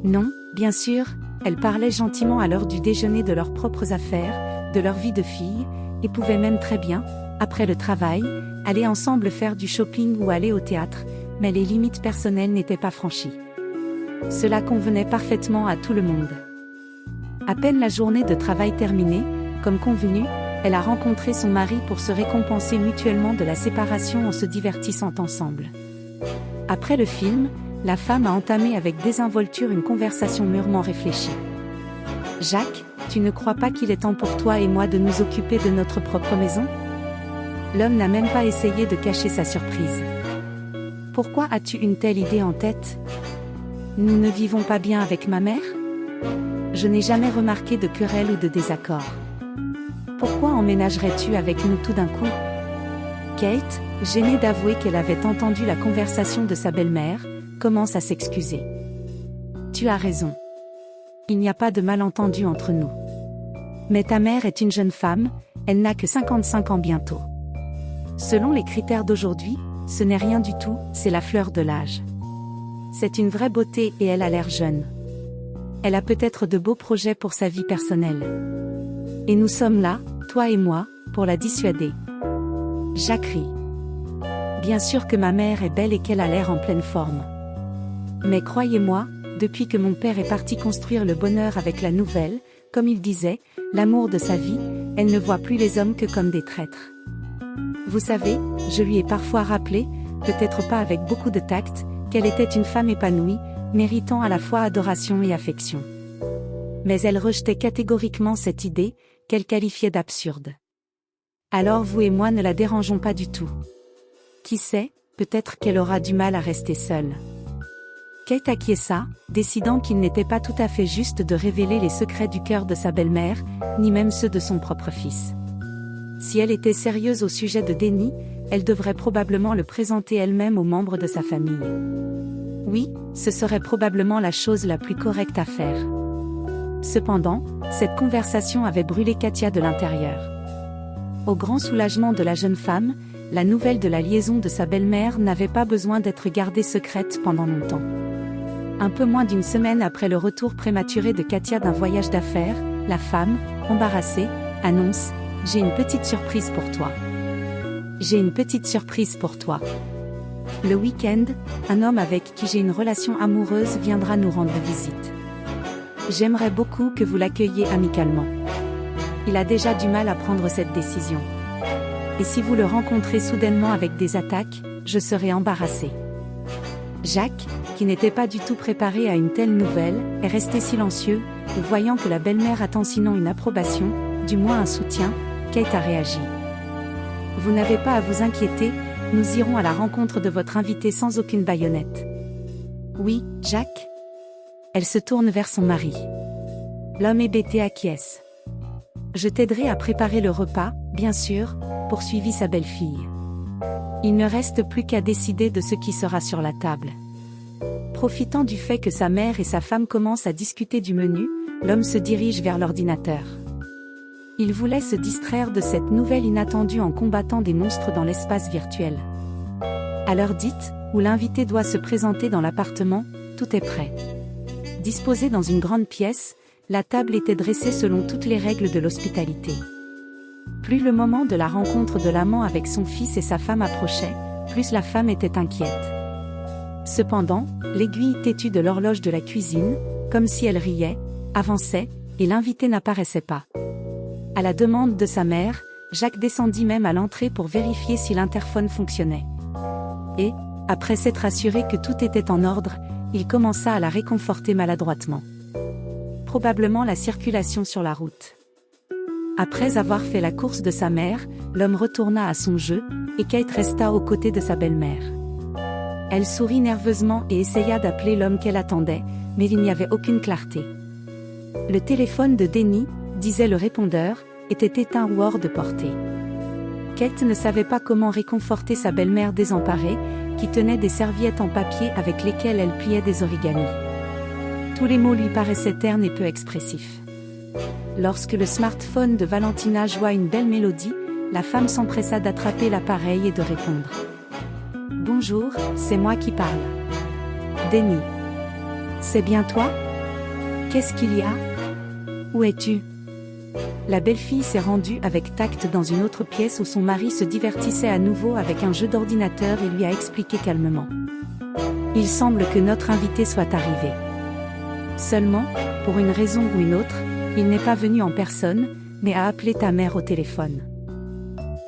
Non, bien sûr, elles parlaient gentiment à l'heure du déjeuner de leurs propres affaires, de leur vie de fille, et pouvaient même très bien, après le travail, aller ensemble faire du shopping ou aller au théâtre, mais les limites personnelles n'étaient pas franchies. Cela convenait parfaitement à tout le monde. À peine la journée de travail terminée, comme convenu, elle a rencontré son mari pour se récompenser mutuellement de la séparation en se divertissant ensemble. Après le film, la femme a entamé avec désinvolture une conversation mûrement réfléchie. « Jacques, tu ne crois pas qu'il est temps pour toi et moi de nous occuper de notre propre maison ?» L'homme n'a même pas essayé de cacher sa surprise. « Pourquoi as-tu une telle idée en tête ? Nous ne vivons pas bien avec ma mère ? Je n'ai jamais remarqué de querelle ou de désaccord. Pourquoi emménagerais-tu avec nous tout d'un coup ?» Kate, gênée d'avouer qu'elle avait entendu la conversation de sa belle-mère, commence à s'excuser. « Tu as raison. Il n'y a pas de malentendu entre nous. Mais ta mère est une jeune femme, elle n'a que 55 ans bientôt. Selon les critères d'aujourd'hui, ce n'est rien du tout, c'est la fleur de l'âge. C'est une vraie beauté et elle a l'air jeune. Elle a peut-être de beaux projets pour sa vie personnelle. Et nous sommes là, toi et moi, pour la dissuader. » Jacques rit. Bien sûr que ma mère est belle et qu'elle a l'air en pleine forme. Mais croyez-moi, depuis que mon père est parti construire le bonheur avec la nouvelle, comme il disait, l'amour de sa vie, elle ne voit plus les hommes que comme des traîtres. Vous savez, je lui ai parfois rappelé, peut-être pas avec beaucoup de tact, qu'elle était une femme épanouie, méritant à la fois adoration et affection. Mais elle rejetait catégoriquement cette idée, qu'elle qualifiait d'absurde. Alors vous et moi ne la dérangeons pas du tout. Qui sait, peut-être qu'elle aura du mal à rester seule. Kate acquiesça, décidant qu'il n'était pas tout à fait juste de révéler les secrets du cœur de sa belle-mère, ni même ceux de son propre fils. Si elle était sérieuse au sujet de Denny, elle devrait probablement le présenter elle-même aux membres de sa famille. Oui, ce serait probablement la chose la plus correcte à faire. Cependant, cette conversation avait brûlé Katia de l'intérieur. Au grand soulagement de la jeune femme, la nouvelle de la liaison de sa belle-mère n'avait pas besoin d'être gardée secrète pendant longtemps. Un peu moins d'une semaine après le retour prématuré de Katia d'un voyage d'affaires, la femme, embarrassée, annonce « J'ai une petite surprise pour toi. J'ai une petite surprise pour toi. Le week-end, un homme avec qui j'ai une relation amoureuse viendra nous rendre visite. J'aimerais beaucoup que vous l'accueilliez amicalement. Il a déjà du mal à prendre cette décision. Et si vous le rencontrez soudainement avec des attaques, je serai embarrassée. » Jacques, qui n'était pas du tout préparé à une telle nouvelle, est resté silencieux, et voyant que la belle-mère attend sinon une approbation, du moins un soutien, Kate a réagi. « Vous n'avez pas à vous inquiéter, nous irons à la rencontre de votre invité sans aucune baïonnette. Oui, Jacques ? Elle se tourne vers son mari. L'homme hébété acquiesce. Je t'aiderai à préparer le repas, bien sûr, poursuivit sa belle-fille. Il ne reste plus qu'à décider de ce qui sera sur la table. Profitant du fait que sa mère et sa femme commencent à discuter du menu, l'homme se dirige vers l'ordinateur. Il voulait se distraire de cette nouvelle inattendue en combattant des monstres dans l'espace virtuel. À l'heure dite, où l'invité doit se présenter dans l'appartement, tout est prêt. Disposée dans une grande pièce, la table était dressée selon toutes les règles de l'hospitalité. Plus le moment de la rencontre de l'amant avec son fils et sa femme approchait, plus la femme était inquiète. Cependant, l'aiguille têtue de l'horloge de la cuisine, comme si elle riait, avançait, et l'invité n'apparaissait pas. À la demande de sa mère, Jacques descendit même à l'entrée pour vérifier si l'interphone fonctionnait. Et, après s'être assuré que tout était en ordre, il commença à la réconforter maladroitement. Probablement la circulation sur la route. Après avoir fait la course de sa mère, l'homme retourna à son jeu, et Kate resta aux côtés de sa belle-mère. Elle sourit nerveusement et essaya d'appeler l'homme qu'elle attendait, mais il n'y avait aucune clarté. Le téléphone de Denny, disait le répondeur, était éteint ou hors de portée. Kate ne savait pas comment réconforter sa belle-mère désemparée, qui tenait des serviettes en papier avec lesquelles elle pliait des origamis. Tous les mots lui paraissaient ternes et peu expressifs. Lorsque le smartphone de Valentina joua une belle mélodie, la femme s'empressa d'attraper l'appareil et de répondre. « Bonjour, c'est moi qui parle. Denny. C'est bien toi ? Qu'est-ce qu'il y a ? Où es-tu ? » La belle-fille s'est rendue avec tact dans une autre pièce où son mari se divertissait à nouveau avec un jeu d'ordinateur et lui a expliqué calmement. « Il semble que notre invité soit arrivé. Seulement, pour une raison ou une autre, il n'est pas venu en personne, mais a appelé ta mère au téléphone. »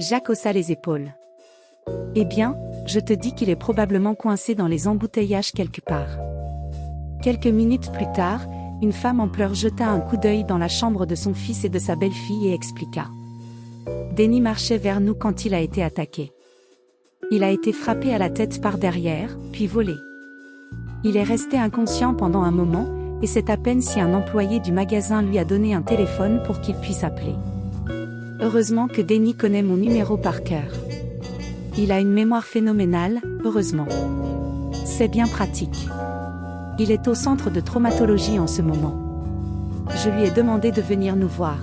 Jacques haussa les épaules. « Eh bien, je te dis qu'il est probablement coincé dans les embouteillages quelque part. » Quelques minutes plus tard, une femme en pleurs jeta un coup d'œil dans la chambre de son fils et de sa belle-fille et expliqua. Denny marchait vers nous quand il a été attaqué. Il a été frappé à la tête par derrière, puis volé. Il est resté inconscient pendant un moment, et c'est à peine si un employé du magasin lui a donné un téléphone pour qu'il puisse appeler. Heureusement que Denny connaît mon numéro par cœur. Il a une mémoire phénoménale, heureusement. C'est bien pratique. Il est au centre de traumatologie en ce moment. Je lui ai demandé de venir nous voir.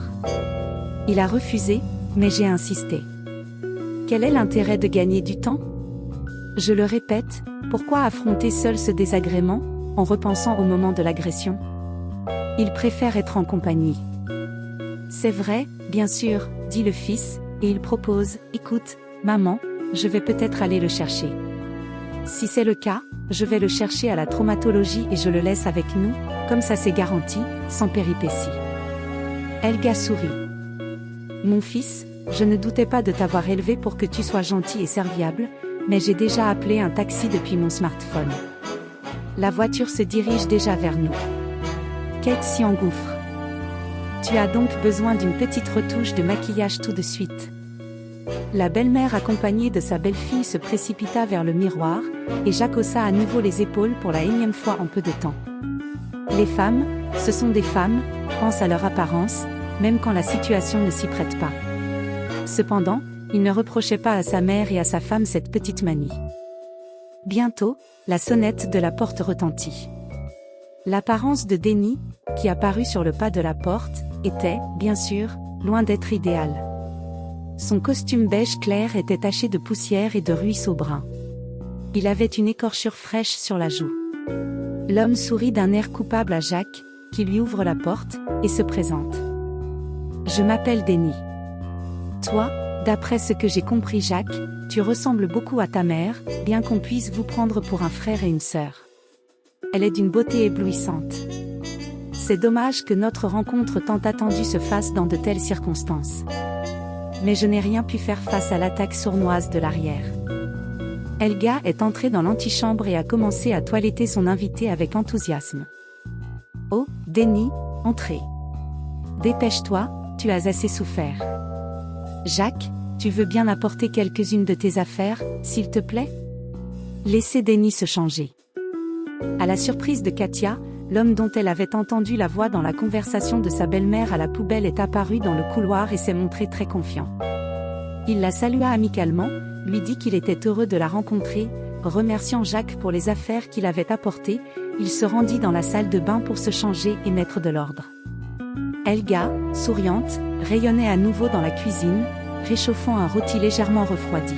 Il a refusé, mais j'ai insisté. Quel est l'intérêt de gagner du temps ? Je le répète, pourquoi affronter seul ce désagrément, en repensant au moment de l'agression ? Il préfère être en compagnie. C'est vrai, bien sûr, dit le fils, et il propose, écoute, maman, je vais peut-être aller le chercher. Si c'est le cas, je vais le chercher à la traumatologie et je le laisse avec nous, comme ça c'est garanti, sans péripéties. Helga sourit. Mon fils, je ne doutais pas de t'avoir élevé pour que tu sois gentil et serviable, mais j'ai déjà appelé un taxi depuis mon smartphone. La voiture se dirige déjà vers nous. Kate s'y engouffre. Tu as donc besoin d'une petite retouche de maquillage tout de suite. La belle-mère accompagnée de sa belle-fille se précipita vers le miroir, et Jacques haussa à nouveau les épaules pour la énième fois en peu de temps. Les femmes, ce sont des femmes, pense à leur apparence, même quand la situation ne s'y prête pas. Cependant, il ne reprochait pas à sa mère et à sa femme cette petite manie. Bientôt, la sonnette de la porte retentit. L'apparence de Denny, qui apparut sur le pas de la porte, était, bien sûr, loin d'être idéale. Son costume beige clair était taché de poussière et de ruisseaux bruns. Il avait une écorchure fraîche sur la joue. L'homme sourit d'un air coupable à Jacques, qui lui ouvre la porte, et se présente. « Je m'appelle Denny. Toi, d'après ce que j'ai compris Jacques, tu ressembles beaucoup à ta mère, bien qu'on puisse vous prendre pour un frère et une sœur. Elle est d'une beauté éblouissante. C'est dommage que notre rencontre tant attendue se fasse dans de telles circonstances. Mais je n'ai rien pu faire face à l'attaque sournoise de l'arrière. » Helga est entrée dans l'antichambre et a commencé à toiletter son invité avec enthousiasme. « Oh, Denny, entrez. Dépêche-toi, tu as assez souffert. » Jacques, tu veux bien apporter quelques-unes de tes affaires, s'il te plaît? Laissez Denny se changer. À la surprise de Katia, l'homme dont elle avait entendu la voix dans la conversation de sa belle-mère à la poubelle est apparu dans le couloir et s'est montré très confiant. Il la salua amicalement, lui dit qu'il était heureux de la rencontrer, remerciant Jacques pour les affaires qu'il avait apportées, il se rendit dans la salle de bain pour se changer et mettre de l'ordre. Helga, souriante, rayonnait à nouveau dans la cuisine, réchauffant un rôti légèrement refroidi.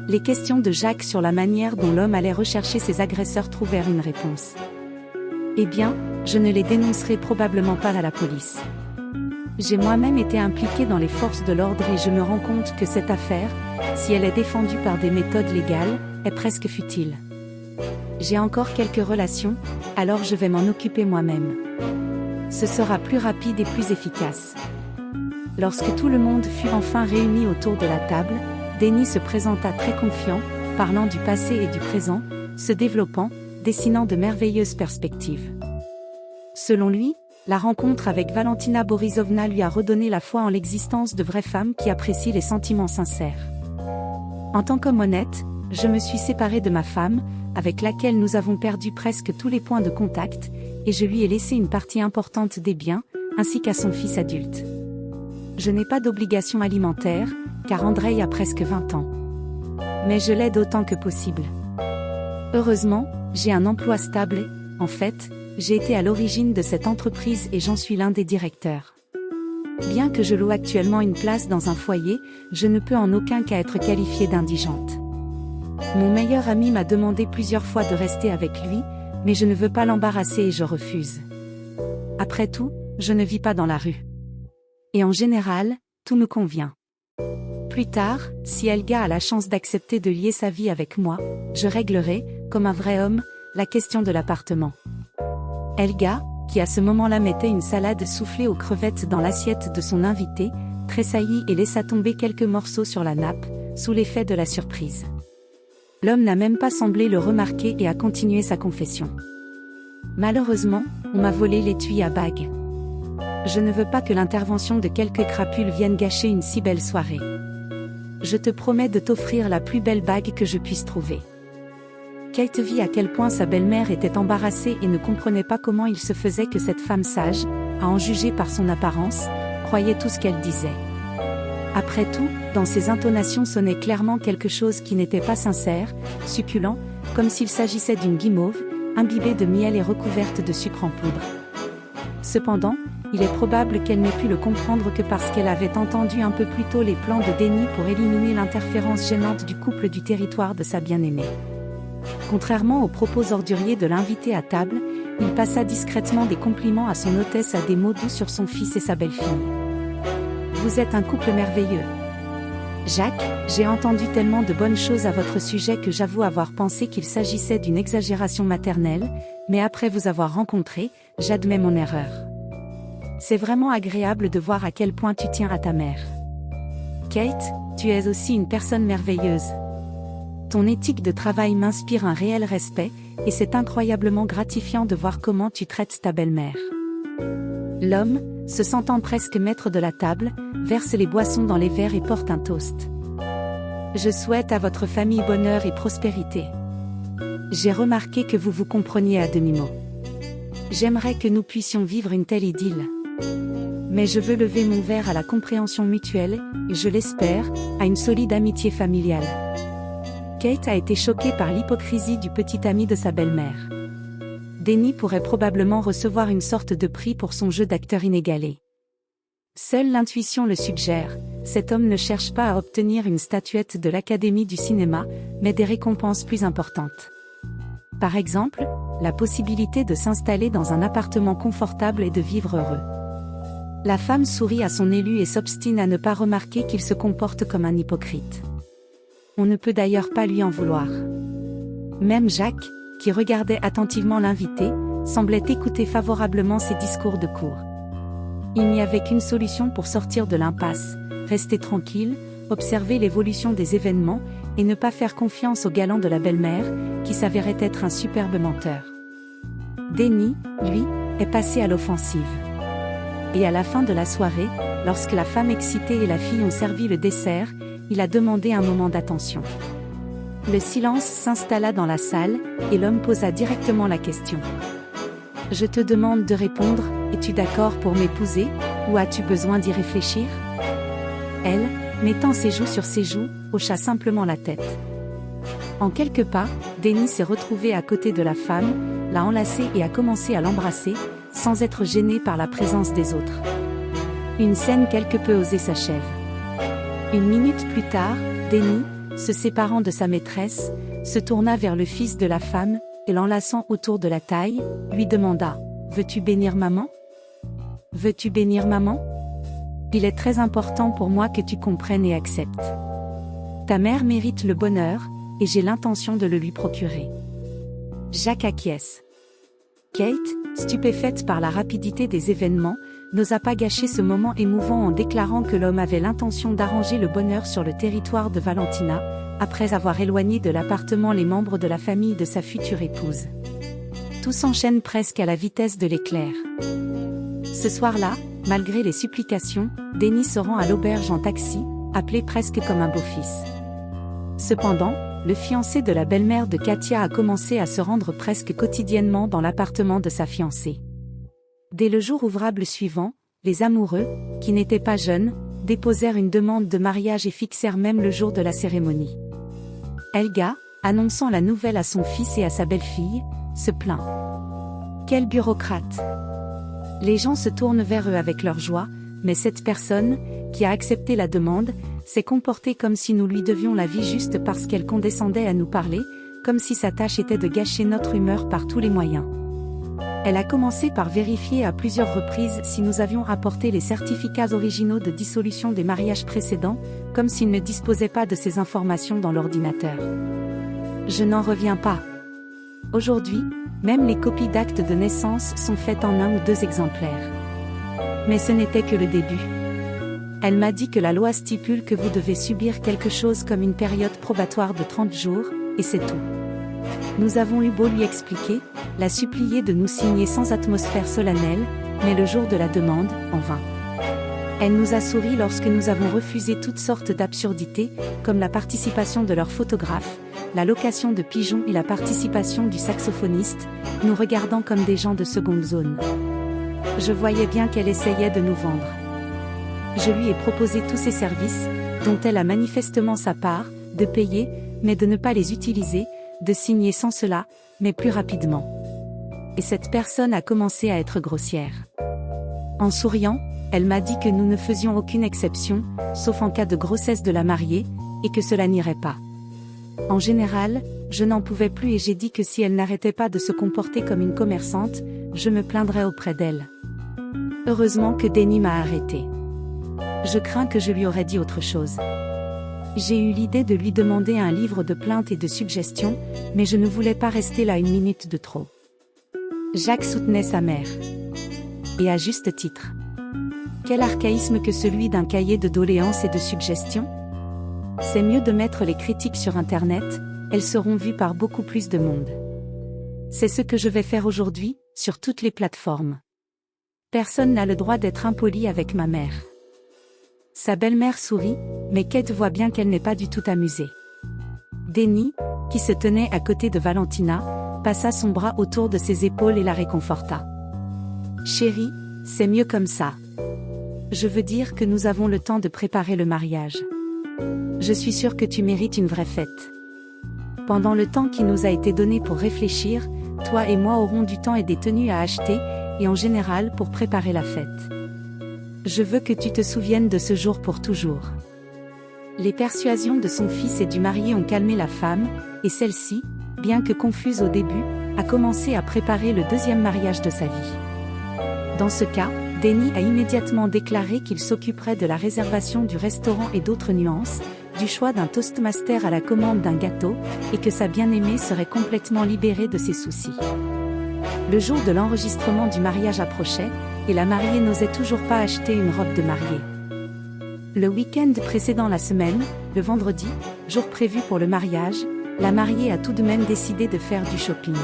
Les questions de Jacques sur la manière dont l'homme allait rechercher ses agresseurs trouvèrent une réponse. Eh bien, je ne les dénoncerai probablement pas à la police. J'ai moi-même été impliqué dans les forces de l'ordre et je me rends compte que cette affaire, si elle est défendue par des méthodes légales, est presque futile. J'ai encore quelques relations, alors je vais m'en occuper moi-même. Ce sera plus rapide et plus efficace. Lorsque tout le monde fut enfin réuni autour de la table, Denny se présenta très confiant, parlant du passé et du présent, se développant, dessinant de merveilleuses perspectives. Selon lui, la rencontre avec Valentina Borisovna lui a redonné la foi en l'existence de vraies femmes qui apprécient les sentiments sincères. En tant qu'homme honnête, je me suis séparé de ma femme, avec laquelle nous avons perdu presque tous les points de contact, et je lui ai laissé une partie importante des biens, ainsi qu'à son fils adulte. Je n'ai pas d'obligation alimentaire, car Andrei a presque 20 ans. Mais je l'aide autant que possible. Heureusement, j'ai un emploi stable et, en fait, j'ai été à l'origine de cette entreprise et j'en suis l'un des directeurs. Bien que je loue actuellement une place dans un foyer, je ne peux en aucun cas être qualifiée d'indigente. Mon meilleur ami m'a demandé plusieurs fois de rester avec lui, mais je ne veux pas l'embarrasser et je refuse. Après tout, je ne vis pas dans la rue. Et en général, tout me convient. Plus tard, si Helga a la chance d'accepter de lier sa vie avec moi, je réglerai, comme un vrai homme, la question de l'appartement. Helga, qui à ce moment-là mettait une salade soufflée aux crevettes dans l'assiette de son invité, tressaillit et laissa tomber quelques morceaux sur la nappe, sous l'effet de la surprise. L'homme n'a même pas semblé le remarquer et a continué sa confession. Malheureusement, on m'a volé l'étui à bagues. Je ne veux pas que l'intervention de quelques crapules vienne gâcher une si belle soirée. Je te promets de t'offrir la plus belle bague que je puisse trouver. Kate vit à quel point sa belle-mère était embarrassée et ne comprenait pas comment il se faisait que cette femme sage, à en juger par son apparence, croyait tout ce qu'elle disait. Après tout, dans ses intonations sonnait clairement quelque chose qui n'était pas sincère, succulent, comme s'il s'agissait d'une guimauve, imbibée de miel et recouverte de sucre en poudre. Cependant, il est probable qu'elle n'ait pu le comprendre que parce qu'elle avait entendu un peu plus tôt les plans de Denny pour éliminer l'interférence gênante du couple du territoire de sa bien-aimée. Contrairement aux propos orduriers de l'invité à table, il passa discrètement des compliments à son hôtesse à des mots doux sur son fils et sa belle-fille. Vous êtes un couple merveilleux. Jacques, j'ai entendu tellement de bonnes choses à votre sujet que j'avoue avoir pensé qu'il s'agissait d'une exagération maternelle, mais après vous avoir rencontré, j'admets mon erreur. C'est vraiment agréable de voir à quel point tu tiens à ta mère. Kate, tu es aussi une personne merveilleuse. Ton éthique de travail m'inspire un réel respect, et c'est incroyablement gratifiant de voir comment tu traites ta belle-mère. L'homme, se sentant presque maître de la table, verse les boissons dans les verres et porte un toast. Je souhaite à votre famille bonheur et prospérité. J'ai remarqué que vous vous compreniez à demi-mot. J'aimerais que nous puissions vivre une telle idylle. Mais je veux lever mon verre à la compréhension mutuelle, et je l'espère, à une solide amitié familiale. Kate a été choquée par l'hypocrisie du petit ami de sa belle-mère. Denny pourrait probablement recevoir une sorte de prix pour son jeu d'acteur inégalé. Seule l'intuition le suggère, cet homme ne cherche pas à obtenir une statuette de l'Académie du cinéma, mais des récompenses plus importantes. Par exemple, la possibilité de s'installer dans un appartement confortable et de vivre heureux. La femme sourit à son élu et s'obstine à ne pas remarquer qu'il se comporte comme un hypocrite. On ne peut d'ailleurs pas lui en vouloir. Même Jacques, qui regardait attentivement l'invité, semblait écouter favorablement ses discours de cour. Il n'y avait qu'une solution pour sortir de l'impasse, rester tranquille, observer l'évolution des événements, et ne pas faire confiance au galant de la belle-mère, qui s'avérait être un superbe menteur. Denny, lui, est passé à l'offensive. Et à la fin de la soirée, lorsque la femme excitée et la fille ont servi le dessert, il a demandé un moment d'attention. Le silence s'installa dans la salle, et l'homme posa directement la question. « Je te demande de répondre, es-tu d'accord pour m'épouser, ou as-tu besoin d'y réfléchir ?» Elle, mettant ses joues sur ses joues, hocha simplement la tête. En quelques pas, Denny s'est retrouvé à côté de la femme, l'a enlacée et a commencé à l'embrasser, sans être gêné par la présence des autres. Une scène quelque peu osée s'achève. Une minute plus tard, Denny, se séparant de sa maîtresse, se tourna vers le fils de la femme, et l'enlaçant autour de la taille, lui demanda « Veux-tu bénir maman ? Veux-tu bénir maman ? Il est très important pour moi que tu comprennes et acceptes. Ta mère mérite le bonheur, et j'ai l'intention de le lui procurer. » Jacques acquiesce. Kate, stupéfaite par la rapidité des événements, n'osa pas gâcher ce moment émouvant en déclarant que l'homme avait l'intention d'arranger le bonheur sur le territoire de Valentina, après avoir éloigné de l'appartement les membres de la famille de sa future épouse. Tout s'enchaîne presque à la vitesse de l'éclair. Ce soir-là, malgré les supplications, Denny se rend à l'auberge en taxi, appelé presque comme un beau-fils. Cependant, le fiancé de la belle-mère de Katia a commencé à se rendre presque quotidiennement dans l'appartement de sa fiancée. Dès le jour ouvrable suivant, les amoureux, qui n'étaient pas jeunes, déposèrent une demande de mariage et fixèrent même le jour de la cérémonie. Helga, annonçant la nouvelle à son fils et à sa belle-fille, se plaint. Quel bureaucrate! Les gens se tournent vers eux avec leur joie, mais cette personne, qui a accepté la demande, s'est comportée comme si nous lui devions la vie juste parce qu'elle condescendait à nous parler, comme si sa tâche était de gâcher notre humeur par tous les moyens. Elle a commencé par vérifier à plusieurs reprises si nous avions rapporté les certificats originaux de dissolution des mariages précédents, comme s'ils ne disposaient pas de ces informations dans l'ordinateur. Je n'en reviens pas. Aujourd'hui, même les copies d'actes de naissance sont faites en 1 ou 2 exemplaires. Mais ce n'était que le début. Elle m'a dit que la loi stipule que vous devez subir quelque chose comme une période probatoire de 30 jours, et c'est tout. Nous avons eu beau lui expliquer, la supplier de nous signer sans atmosphère solennelle, mais le jour de la demande, en vain. Elle nous a souri lorsque nous avons refusé toutes sortes d'absurdités, comme la participation de leur photographe, la location de pigeons et la participation du saxophoniste, nous regardant comme des gens de seconde zone. Je voyais bien qu'elle essayait de nous vendre. Je lui ai proposé tous ces services, dont elle a manifestement sa part, de payer, mais de ne pas les utiliser, de signer sans cela, mais plus rapidement. Et cette personne a commencé à être grossière. En souriant, elle m'a dit que nous ne faisions aucune exception, sauf en cas de grossesse de la mariée, et que cela n'irait pas. En général, je n'en pouvais plus et j'ai dit que si elle n'arrêtait pas de se comporter comme une commerçante, je me plaindrais auprès d'elle. Heureusement que Denny m'a arrêté. Je crains que je lui aurais dit autre chose. J'ai eu l'idée de lui demander un livre de plaintes et de suggestions, mais je ne voulais pas rester là une minute de trop. Jacques soutenait sa mère. Et à juste titre. Quel archaïsme que celui d'un cahier de doléances et de suggestions ? C'est mieux de mettre les critiques sur Internet, elles seront vues par beaucoup plus de monde. C'est ce que je vais faire aujourd'hui, sur toutes les plateformes. Personne n'a le droit d'être impoli avec ma mère. Sa belle-mère sourit, mais Kate voit bien qu'elle n'est pas du tout amusée. Denny, qui se tenait à côté de Valentina, passa son bras autour de ses épaules et la réconforta. « Chérie, c'est mieux comme ça. Je veux dire que nous avons le temps de préparer le mariage. Je suis sûre que tu mérites une vraie fête. Pendant le temps qui nous a été donné pour réfléchir, toi et moi aurons du temps et des tenues à acheter, et en général pour préparer la fête. Je veux que tu te souviennes de ce jour pour toujours. » Les persuasions de son fils et du marié ont calmé la femme, et celle-ci, bien que confuse au début, a commencé à préparer le 2e mariage de sa vie. Dans ce cas, Denny a immédiatement déclaré qu'il s'occuperait de la réservation du restaurant et d'autres nuances, du choix d'un toastmaster à la commande d'un gâteau, et que sa bien-aimée serait complètement libérée de ses soucis. Le jour de l'enregistrement du mariage approchait, et la mariée n'osait toujours pas acheter une robe de mariée. Le week-end précédant la semaine, le vendredi, jour prévu pour le mariage, la mariée a tout de même décidé de faire du shopping.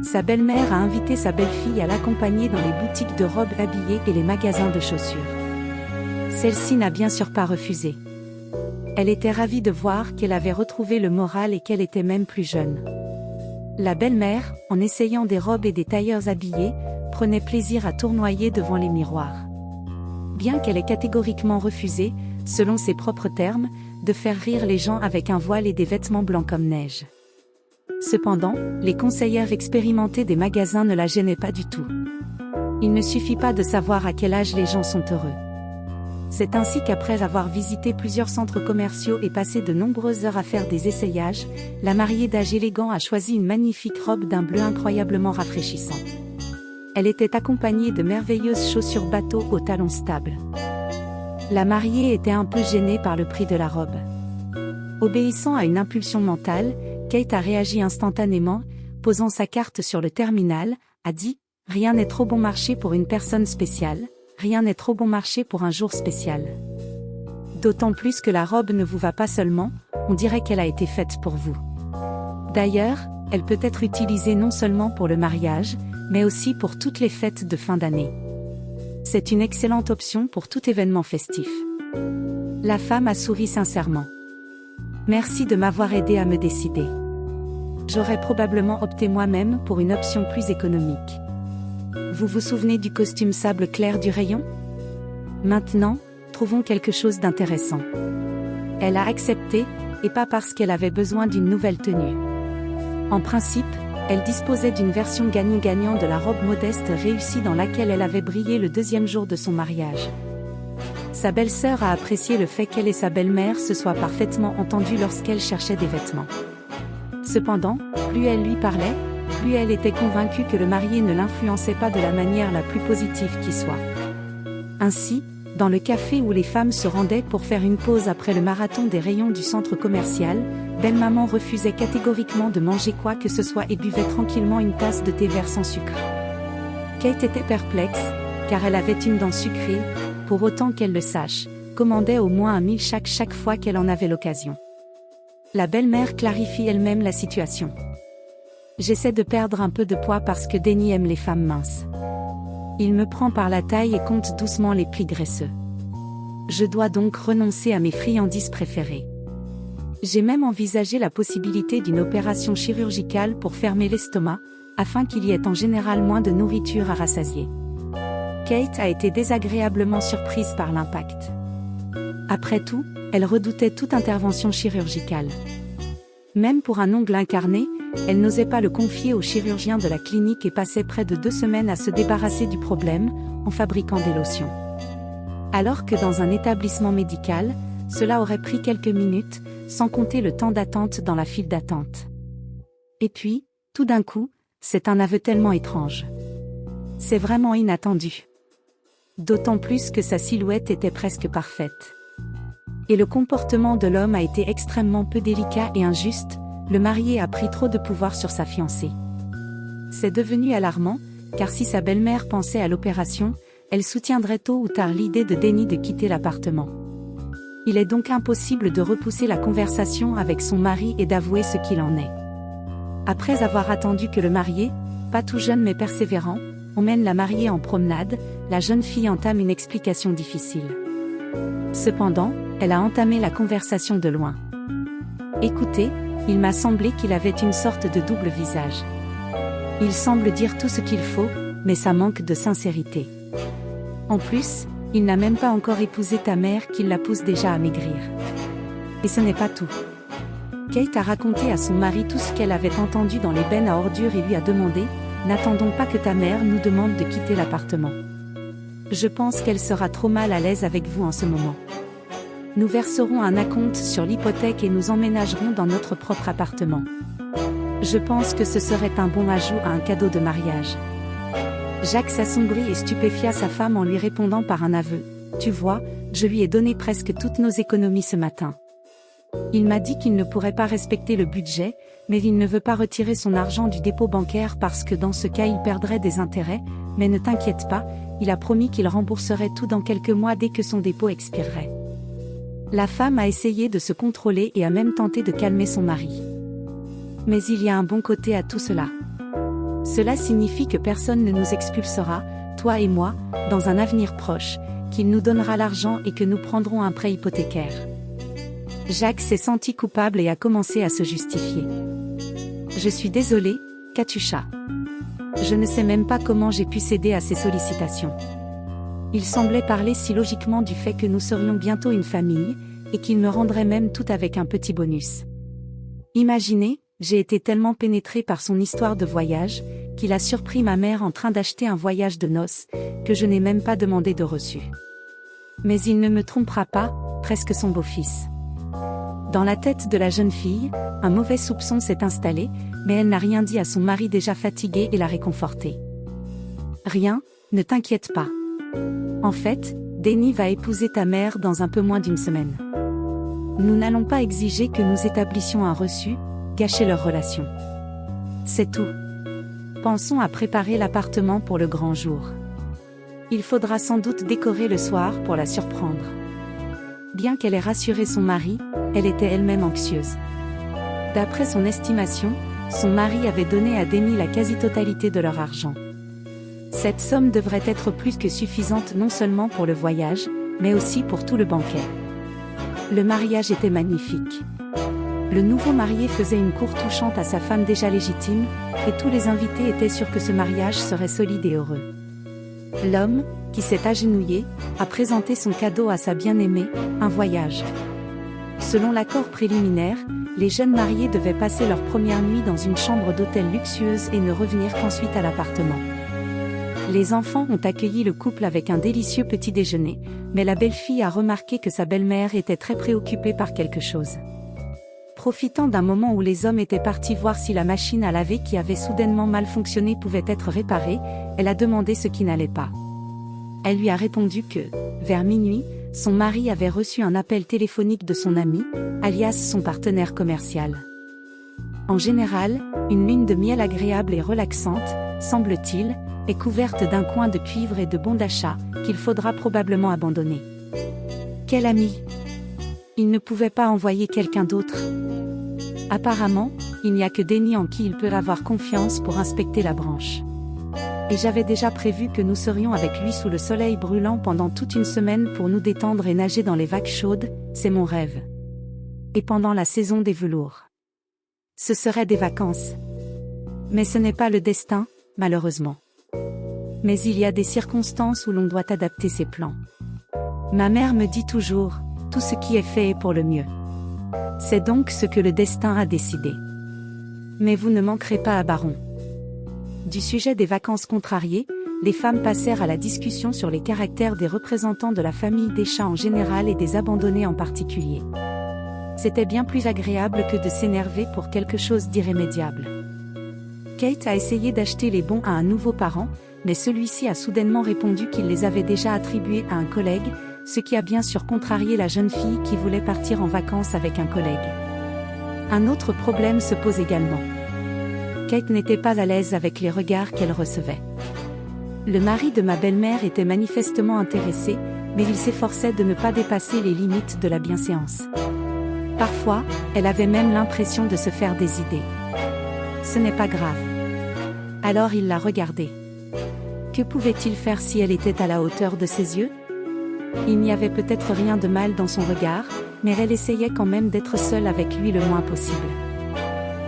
Sa belle-mère a invité sa belle-fille à l'accompagner dans les boutiques de robes habillées et les magasins de chaussures. Celle-ci n'a bien sûr pas refusé. Elle était ravie de voir qu'elle avait retrouvé le moral et qu'elle était même plus jeune. La belle-mère, en essayant des robes et des tailleurs habillés, prenait plaisir à tournoyer devant les miroirs. Bien qu'elle ait catégoriquement refusé, selon ses propres termes, de faire rire les gens avec un voile et des vêtements blancs comme neige. Cependant, les conseillères expérimentées des magasins ne la gênaient pas du tout. Il ne suffit pas de savoir à quel âge les gens sont heureux. C'est ainsi qu'après avoir visité plusieurs centres commerciaux et passé de nombreuses heures à faire des essayages, la mariée d'âge élégant a choisi une magnifique robe d'un bleu incroyablement rafraîchissant. Elle était accompagnée de merveilleuses chaussures bateau aux talons stables. La mariée était un peu gênée par le prix de la robe. Obéissant à une impulsion mentale, Kate a réagi instantanément, posant sa carte sur le terminal, a dit « Rien n'est trop bon marché pour une personne spéciale, rien n'est trop bon marché pour un jour spécial. » D'autant plus que la robe ne vous va pas seulement, on dirait qu'elle a été faite pour vous. D'ailleurs, elle peut être utilisée non seulement pour le mariage, mais aussi pour toutes les fêtes de fin d'année. C'est une excellente option pour tout événement festif. La femme a souri sincèrement. Merci de m'avoir aidé à me décider. J'aurais probablement opté moi-même pour une option plus économique. Vous vous souvenez du costume sable clair du rayon? Maintenant, trouvons quelque chose d'intéressant. Elle a accepté, et pas parce qu'elle avait besoin d'une nouvelle tenue. En principe, elle disposait d'une version gagnant-gagnant de la robe modeste réussie dans laquelle elle avait brillé le deuxième jour de son mariage. Sa belle-sœur a apprécié le fait qu'elle et sa belle-mère se soient parfaitement entendues lorsqu'elle cherchait des vêtements. Cependant, plus elle lui parlait, plus elle était convaincue que le marié ne l'influençait pas de la manière la plus positive qui soit. Ainsi, dans le café où les femmes se rendaient pour faire une pause après le marathon des rayons du centre commercial, belle-maman refusait catégoriquement de manger quoi que ce soit et buvait tranquillement une tasse de thé vert sans sucre. Kate était perplexe, car elle avait une dent sucrée, pour autant qu'elle le sache, commandait au moins un milkshake chaque fois qu'elle en avait l'occasion. La belle-mère clarifie elle-même la situation. J'essaie de perdre un peu de poids parce que Denny aime les femmes minces. Il me prend par la taille et compte doucement les plis graisseux. Je dois donc renoncer à mes friandises préférées. J'ai même envisagé la possibilité d'une opération chirurgicale pour fermer l'estomac, afin qu'il y ait en général moins de nourriture à rassasier. Kate a été désagréablement surprise par l'impact. Après tout, elle redoutait toute intervention chirurgicale. Même pour un ongle incarné, elle n'osait pas le confier au chirurgien de la clinique et passait près de 2 semaines à se débarrasser du problème, en fabriquant des lotions. Alors que dans un établissement médical, cela aurait pris quelques minutes, sans compter le temps d'attente dans la file d'attente. Et puis, tout d'un coup, c'est un aveu tellement étrange. C'est vraiment inattendu. D'autant plus que sa silhouette était presque parfaite. Et le comportement de l'homme a été extrêmement peu délicat et injuste, le marié a pris trop de pouvoir sur sa fiancée. C'est devenu alarmant, car si sa belle-mère pensait à l'opération, elle soutiendrait tôt ou tard l'idée de Denny de quitter l'appartement. Il est donc impossible de repousser la conversation avec son mari et d'avouer ce qu'il en est. Après avoir attendu que le marié, pas tout jeune mais persévérant, emmène la mariée en promenade, la jeune fille entame une explication difficile. Cependant, elle a entamé la conversation de loin. Écoutez, il m'a semblé qu'il avait une sorte de double visage. Il semble dire tout ce qu'il faut, mais ça manque de sincérité. En plus, il n'a même pas encore épousé ta mère qui la pousse déjà à maigrir. Et ce n'est pas tout. Kate a raconté à son mari tout ce qu'elle avait entendu dans les bennes à ordures et lui a demandé « N'attendons pas que ta mère nous demande de quitter l'appartement. Je pense qu'elle sera trop mal à l'aise avec vous en ce moment. Nous verserons un acompte sur l'hypothèque et nous emménagerons dans notre propre appartement. Je pense que ce serait un bon ajout à un cadeau de mariage. » Jacques s'assombrit et stupéfia sa femme en lui répondant par un aveu. « Tu vois, je lui ai donné presque toutes nos économies ce matin. Il m'a dit qu'il ne pourrait pas respecter le budget, mais il ne veut pas retirer son argent du dépôt bancaire parce que dans ce cas il perdrait des intérêts, mais ne t'inquiète pas, il a promis qu'il rembourserait tout dans quelques mois dès que son dépôt expirerait. » La femme a essayé de se contrôler et a même tenté de calmer son mari. Mais il y a un bon côté à tout cela. Cela signifie que personne ne nous expulsera, toi et moi, dans un avenir proche, qu'il nous donnera l'argent et que nous prendrons un prêt hypothécaire. Jacques s'est senti coupable et a commencé à se justifier. Je suis désolé, Katusha. Je ne sais même pas comment j'ai pu céder à ces sollicitations. Il semblait parler si logiquement du fait que nous serions bientôt une famille, et qu'il me rendrait même tout avec un petit bonus. Imaginez, j'ai été tellement pénétré par son histoire de voyage, qu'il a surpris ma mère en train d'acheter un voyage de noces, que je n'ai même pas demandé de reçu. Mais il ne me trompera pas, presque son beau-fils. Dans la tête de la jeune fille, un mauvais soupçon s'est installé, mais elle n'a rien dit à son mari déjà fatigué et l'a réconforté. Rien, ne t'inquiète pas. En fait, Denny va épouser ta mère dans un peu moins d'une semaine. Nous n'allons pas exiger que nous établissions un reçu, gâcher leur relation. C'est tout. Pensons à préparer l'appartement pour le grand jour. Il faudra sans doute décorer le soir pour la surprendre. Bien qu'elle ait rassuré son mari, elle était elle-même anxieuse. D'après son estimation, son mari avait donné à Denny la quasi-totalité de leur argent. Cette somme devrait être plus que suffisante non seulement pour le voyage, mais aussi pour tout le banquet. Le mariage était magnifique. Le nouveau marié faisait une cour touchante à sa femme déjà légitime, et tous les invités étaient sûrs que ce mariage serait solide et heureux. L'homme, qui s'est agenouillé, a présenté son cadeau à sa bien-aimée, un voyage. Selon l'accord préliminaire, les jeunes mariés devaient passer leur première nuit dans une chambre d'hôtel luxueuse et ne revenir qu'ensuite à l'appartement. Les enfants ont accueilli le couple avec un délicieux petit déjeuner, mais la belle-fille a remarqué que sa belle-mère était très préoccupée par quelque chose. Profitant d'un moment où les hommes étaient partis voir si la machine à laver qui avait soudainement mal fonctionné pouvait être réparée, elle a demandé ce qui n'allait pas. Elle lui a répondu que, vers minuit, son mari avait reçu un appel téléphonique de son ami, alias son partenaire commercial. En général, une lune de miel agréable et relaxante, semble-t-il, est couverte d'un coin de cuivre et de bons d'achat, qu'il faudra probablement abandonner. Quel ami! Il ne pouvait pas envoyer quelqu'un d'autre. Apparemment, il n'y a que Denny en qui il peut avoir confiance pour inspecter la branche. Et j'avais déjà prévu que nous serions avec lui sous le soleil brûlant pendant toute une semaine pour nous détendre et nager dans les vagues chaudes, c'est mon rêve. Et pendant la saison des velours. Ce seraient des vacances. Mais ce n'est pas le destin, malheureusement. Mais il y a des circonstances où l'on doit adapter ses plans. Ma mère me dit toujours, tout ce qui est fait est pour le mieux. C'est donc ce que le destin a décidé. Mais vous ne manquerez pas à Baron. Du sujet des vacances contrariées, les femmes passèrent à la discussion sur les caractères des représentants de la famille des chats en général et des abandonnés en particulier. C'était bien plus agréable que de s'énerver pour quelque chose d'irrémédiable. Kate a essayé d'acheter les bons à un nouveau parent, mais celui-ci a soudainement répondu qu'il les avait déjà attribués à un collègue, ce qui a bien sûr contrarié la jeune fille qui voulait partir en vacances avec un collègue. Un autre problème se pose également. Kate n'était pas à l'aise avec les regards qu'elle recevait. Le mari de ma belle-mère était manifestement intéressé, mais il s'efforçait de ne pas dépasser les limites de la bienséance. Parfois, elle avait même l'impression de se faire des idées. Ce n'est pas grave. Alors il la regardait. Que pouvait-il faire si elle était à la hauteur de ses yeux? Il n'y avait peut-être rien de mal dans son regard, mais elle essayait quand même d'être seule avec lui le moins possible.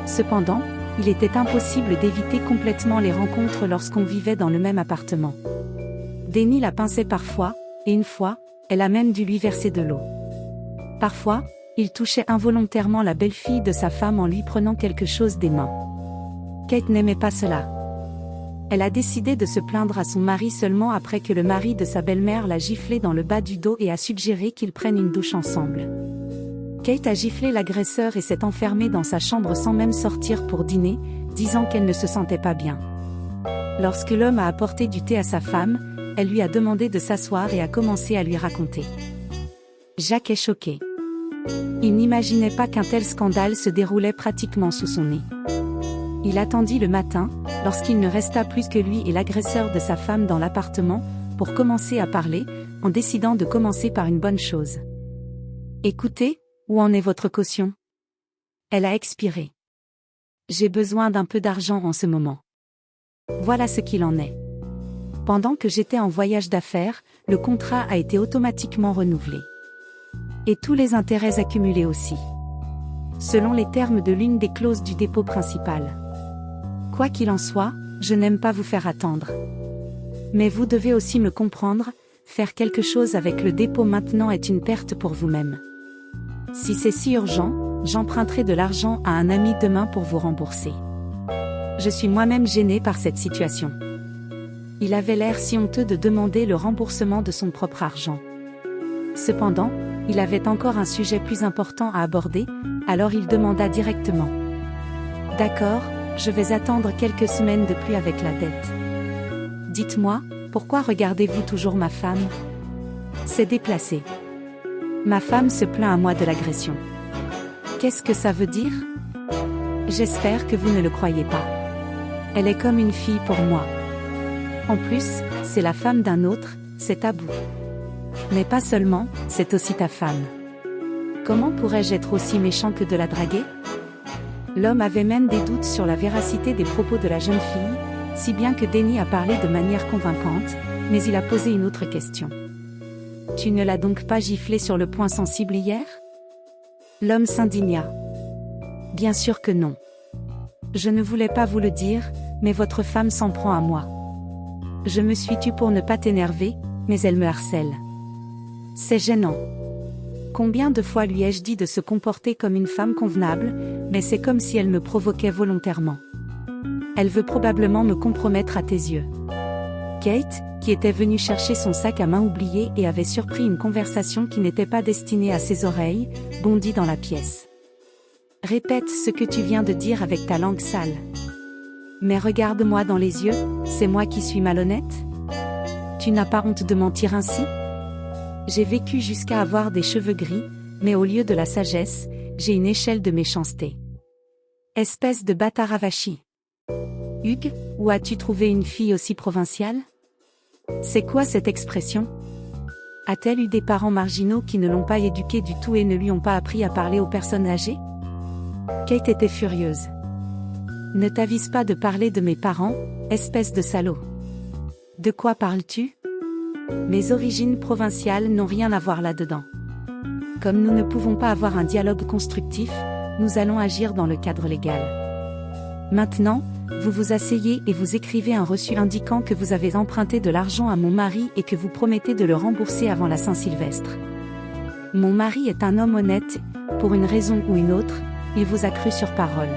Cependant, il était impossible d'éviter complètement les rencontres lorsqu'on vivait dans le même appartement. Denny la pinçait parfois, et une fois, elle a même dû lui verser de l'eau. Parfois, il touchait involontairement la belle-fille de sa femme en lui prenant quelque chose des mains. Kate n'aimait pas cela. Elle a décidé de se plaindre à son mari seulement après que le mari de sa belle-mère l'a giflé dans le bas du dos et a suggéré qu'ils prennent une douche ensemble. Kate a giflé l'agresseur et s'est enfermée dans sa chambre sans même sortir pour dîner, disant qu'elle ne se sentait pas bien. Lorsque l'homme a apporté du thé à sa femme, elle lui a demandé de s'asseoir et a commencé à lui raconter. Jacques est choqué. Il n'imaginait pas qu'un tel scandale se déroulait pratiquement sous son nez. Il attendit le matin, lorsqu'il ne resta plus que lui et l'agresseur de sa femme dans l'appartement, pour commencer à parler, en décidant de commencer par une bonne chose. Écoutez, où en est votre caution? Elle a expiré. J'ai besoin d'un peu d'argent en ce moment. Voilà ce qu'il en est. Pendant que j'étais en voyage d'affaires, le contrat a été automatiquement renouvelé. Et tous les intérêts accumulés aussi. Selon les termes de l'une des clauses du dépôt principal. Quoi qu'il en soit, je n'aime pas vous faire attendre. Mais vous devez aussi me comprendre, faire quelque chose avec le dépôt maintenant est une perte pour vous-même. Si c'est si urgent, j'emprunterai de l'argent à un ami demain pour vous rembourser. Je suis moi-même gêné par cette situation. Il avait l'air si honteux de demander le remboursement de son propre argent. Cependant, il avait encore un sujet plus important à aborder, alors il demanda directement. D'accord, je vais attendre quelques semaines de plus avec la dette. Dites-moi, pourquoi regardez-vous toujours ma femme? C'est déplacé. Ma femme se plaint à moi de l'agression. Qu'est-ce que ça veut dire? J'espère que vous ne le croyez pas. Elle est comme une fille pour moi. En plus, c'est la femme d'un autre, c'est tabou. Mais pas seulement, c'est aussi ta femme. Comment pourrais-je être aussi méchant que de la draguer? L'homme avait même des doutes sur la véracité des propos de la jeune fille, si bien que Denny a parlé de manière convaincante, mais il a posé une autre question. Tu ne l'as donc pas giflé sur le point sensible hier? L'homme s'indigna. Bien sûr que non. Je ne voulais pas vous le dire, mais votre femme s'en prend à moi. Je me suis tue pour ne pas t'énerver, mais elle me harcèle. C'est gênant. Combien de fois lui ai-je dit de se comporter comme une femme convenable, mais c'est comme si elle me provoquait volontairement. Elle veut probablement me compromettre à tes yeux. Kate, qui était venue chercher son sac à main oublié et avait surpris une conversation qui n'était pas destinée à ses oreilles, bondit dans la pièce. Répète ce que tu viens de dire avec ta langue sale. Mais regarde-moi dans les yeux, c'est moi qui suis malhonnête? Tu n'as pas honte de mentir ainsi? J'ai vécu jusqu'à avoir des cheveux gris, mais au lieu de la sagesse, j'ai une échelle de méchanceté. Espèce de bâtard avachi. Hugues, où as-tu trouvé une fille aussi provinciale? C'est quoi cette expression? A-t-elle eu des parents marginaux qui ne l'ont pas éduquée du tout et ne lui ont pas appris à parler aux personnes âgées? Kate était furieuse. Ne t'avise pas de parler de mes parents, espèce de salaud. De quoi parles-tu? Mes origines provinciales n'ont rien à voir là-dedans. Comme nous ne pouvons pas avoir un dialogue constructif, nous allons agir dans le cadre légal. Maintenant, vous vous asseyez et vous écrivez un reçu indiquant que vous avez emprunté de l'argent à mon mari et que vous promettez de le rembourser avant la Saint-Sylvestre. Mon mari est un homme honnête, pour une raison ou une autre, il vous a cru sur parole.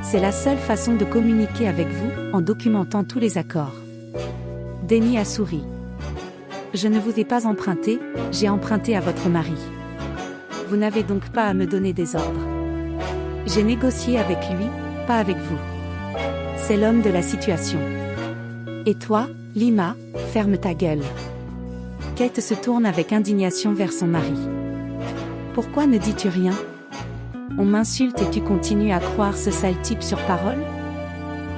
C'est la seule façon de communiquer avec vous, en documentant tous les accords. Denny a souri. Je ne vous ai pas emprunté, j'ai emprunté à votre mari. Vous n'avez donc pas à me donner des ordres. J'ai négocié avec lui, pas avec vous. C'est l'homme de la situation. Et toi, Lima, ferme ta gueule. Kate se tourne avec indignation vers son mari. Pourquoi ne dis-tu rien? On m'insulte et tu continues à croire ce sale type sur parole?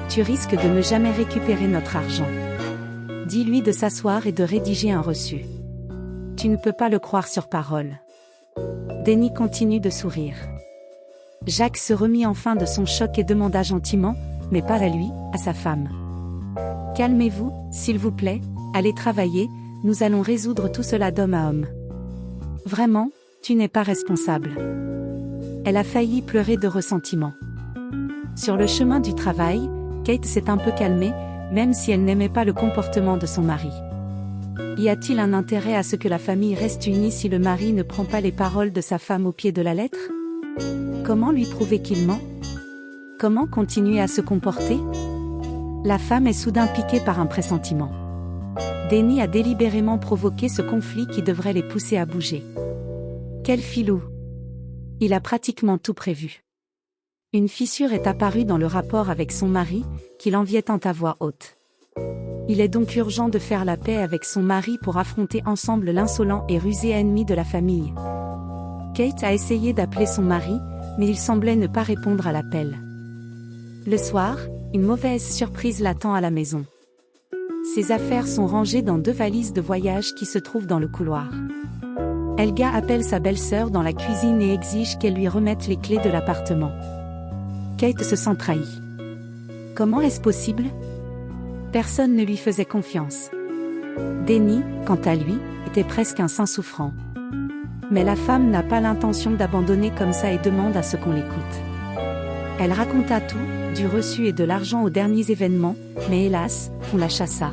Tu risques de ne jamais récupérer notre argent. Dis-lui de s'asseoir et de rédiger un reçu. Tu ne peux pas le croire sur parole. Denny continue de sourire. Jacques se remit enfin de son choc et demanda gentiment, mais pas à lui, à sa femme. Calmez-vous, s'il vous plaît, allez travailler, nous allons résoudre tout cela d'homme à homme. Vraiment, tu n'es pas responsable. Elle a failli pleurer de ressentiment. Sur le chemin du travail, Kate s'est un peu calmée, même si elle n'aimait pas le comportement de son mari. Y a-t-il un intérêt à ce que la famille reste unie si le mari ne prend pas les paroles de sa femme au pied de la lettre? Comment lui prouver qu'il ment? Comment continuer à se comporter? La femme est soudain piquée par un pressentiment. Denny a délibérément provoqué ce conflit qui devrait les pousser à bouger. Quel filou! Il a pratiquement tout prévu. Une fissure est apparue dans le rapport avec son mari, qu'il enviait tant à voix haute. Il est donc urgent de faire la paix avec son mari pour affronter ensemble l'insolent et rusé ennemi de la famille. Kate a essayé d'appeler son mari, mais il semblait ne pas répondre à l'appel. Le soir, une mauvaise surprise l'attend à la maison. Ses affaires sont rangées dans 2 valises de voyage qui se trouvent dans le couloir. Helga appelle sa belle-sœur dans la cuisine et exige qu'elle lui remette les clés de l'appartement. Kate se sent trahie. Comment est-ce possible? Personne ne lui faisait confiance. Denny, quant à lui, était presque un saint souffrant. Mais la femme n'a pas l'intention d'abandonner comme ça et demande à ce qu'on l'écoute. Elle raconta tout, du reçu et de l'argent aux derniers événements, mais hélas, on la chassa.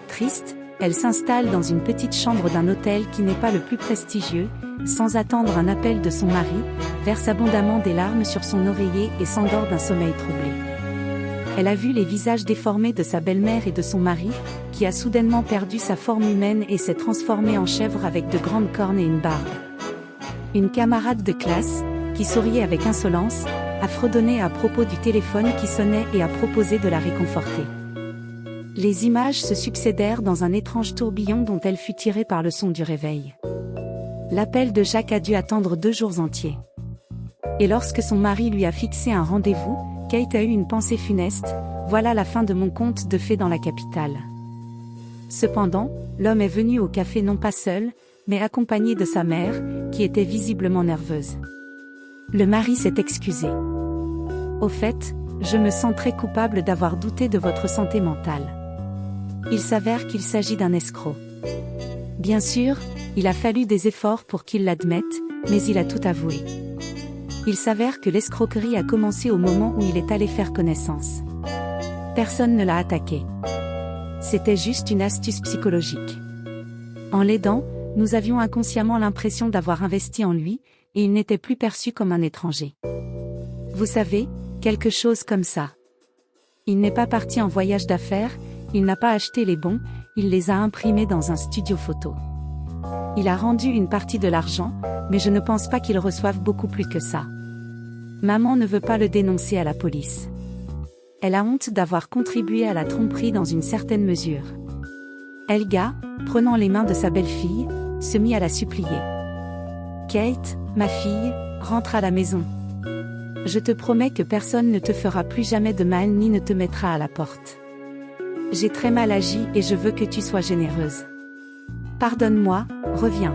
Triste, elle s'installe dans une petite chambre d'un hôtel qui n'est pas le plus prestigieux, sans attendre un appel de son mari, verse abondamment des larmes sur son oreiller et s'endort d'un sommeil troublé. Elle a vu les visages déformés de sa belle-mère et de son mari, qui a soudainement perdu sa forme humaine et s'est transformé en chèvre avec de grandes cornes et une barbe. Une camarade de classe, qui souriait avec insolence, a fredonné à propos du téléphone qui sonnait et a proposé de la réconforter. Les images se succédèrent dans un étrange tourbillon dont elle fut tirée par le son du réveil. L'appel de Jacques a dû attendre 2 jours entiers. Et lorsque son mari lui a fixé un rendez-vous, Kate a eu une pensée funeste, voilà la fin de mon conte de fées dans la capitale. Cependant, l'homme est venu au café non pas seul, mais accompagné de sa mère, qui était visiblement nerveuse. Le mari s'est excusé. Au fait, je me sens très coupable d'avoir douté de votre santé mentale. Il s'avère qu'il s'agit d'un escroc. Bien sûr, il a fallu des efforts pour qu'il l'admette, mais il a tout avoué. Il s'avère que l'escroquerie a commencé au moment où il est allé faire connaissance. Personne ne l'a attaqué. C'était juste une astuce psychologique. En l'aidant, nous avions inconsciemment l'impression d'avoir investi en lui, et il n'était plus perçu comme un étranger. Vous savez, quelque chose comme ça. Il n'est pas parti en voyage d'affaires, il n'a pas acheté les bons, il les a imprimés dans un studio photo. Il a rendu une partie de l'argent, mais je ne pense pas qu'il reçoive beaucoup plus que ça. Maman ne veut pas le dénoncer à la police. Elle a honte d'avoir contribué à la tromperie dans une certaine mesure. Helga, prenant les mains de sa belle-fille, se mit à la supplier. Kate, ma fille, rentre à la maison. Je te promets que personne ne te fera plus jamais de mal ni ne te mettra à la porte. J'ai très mal agi et je veux que tu sois généreuse. Pardonne-moi, reviens.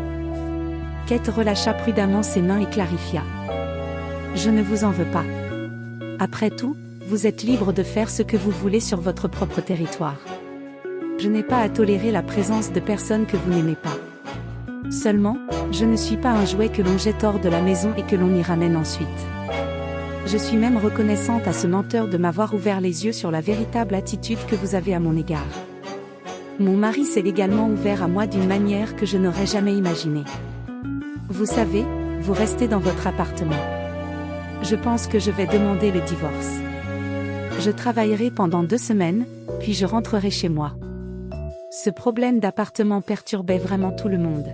Kate relâcha prudemment ses mains et clarifia. Je ne vous en veux pas. Après tout, vous êtes libre de faire ce que vous voulez sur votre propre territoire. Je n'ai pas à tolérer la présence de personnes que vous n'aimez pas. Seulement, je ne suis pas un jouet que l'on jette hors de la maison et que l'on y ramène ensuite. Je suis même reconnaissante à ce menteur de m'avoir ouvert les yeux sur la véritable attitude que vous avez à mon égard. Mon mari s'est également ouvert à moi d'une manière que je n'aurais jamais imaginée. Vous savez, vous restez dans votre appartement. Je pense que je vais demander le divorce. Je travaillerai pendant 2 semaines, puis je rentrerai chez moi. Ce problème d'appartement perturbait vraiment tout le monde.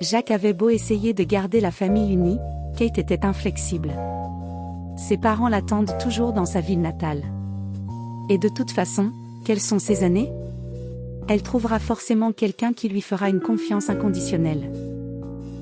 Jacques avait beau essayer de garder la famille unie, Kate était inflexible. Ses parents l'attendent toujours dans sa ville natale. Et de toute façon, quelles sont ses années ? Elle trouvera forcément quelqu'un qui lui fera une confiance inconditionnelle.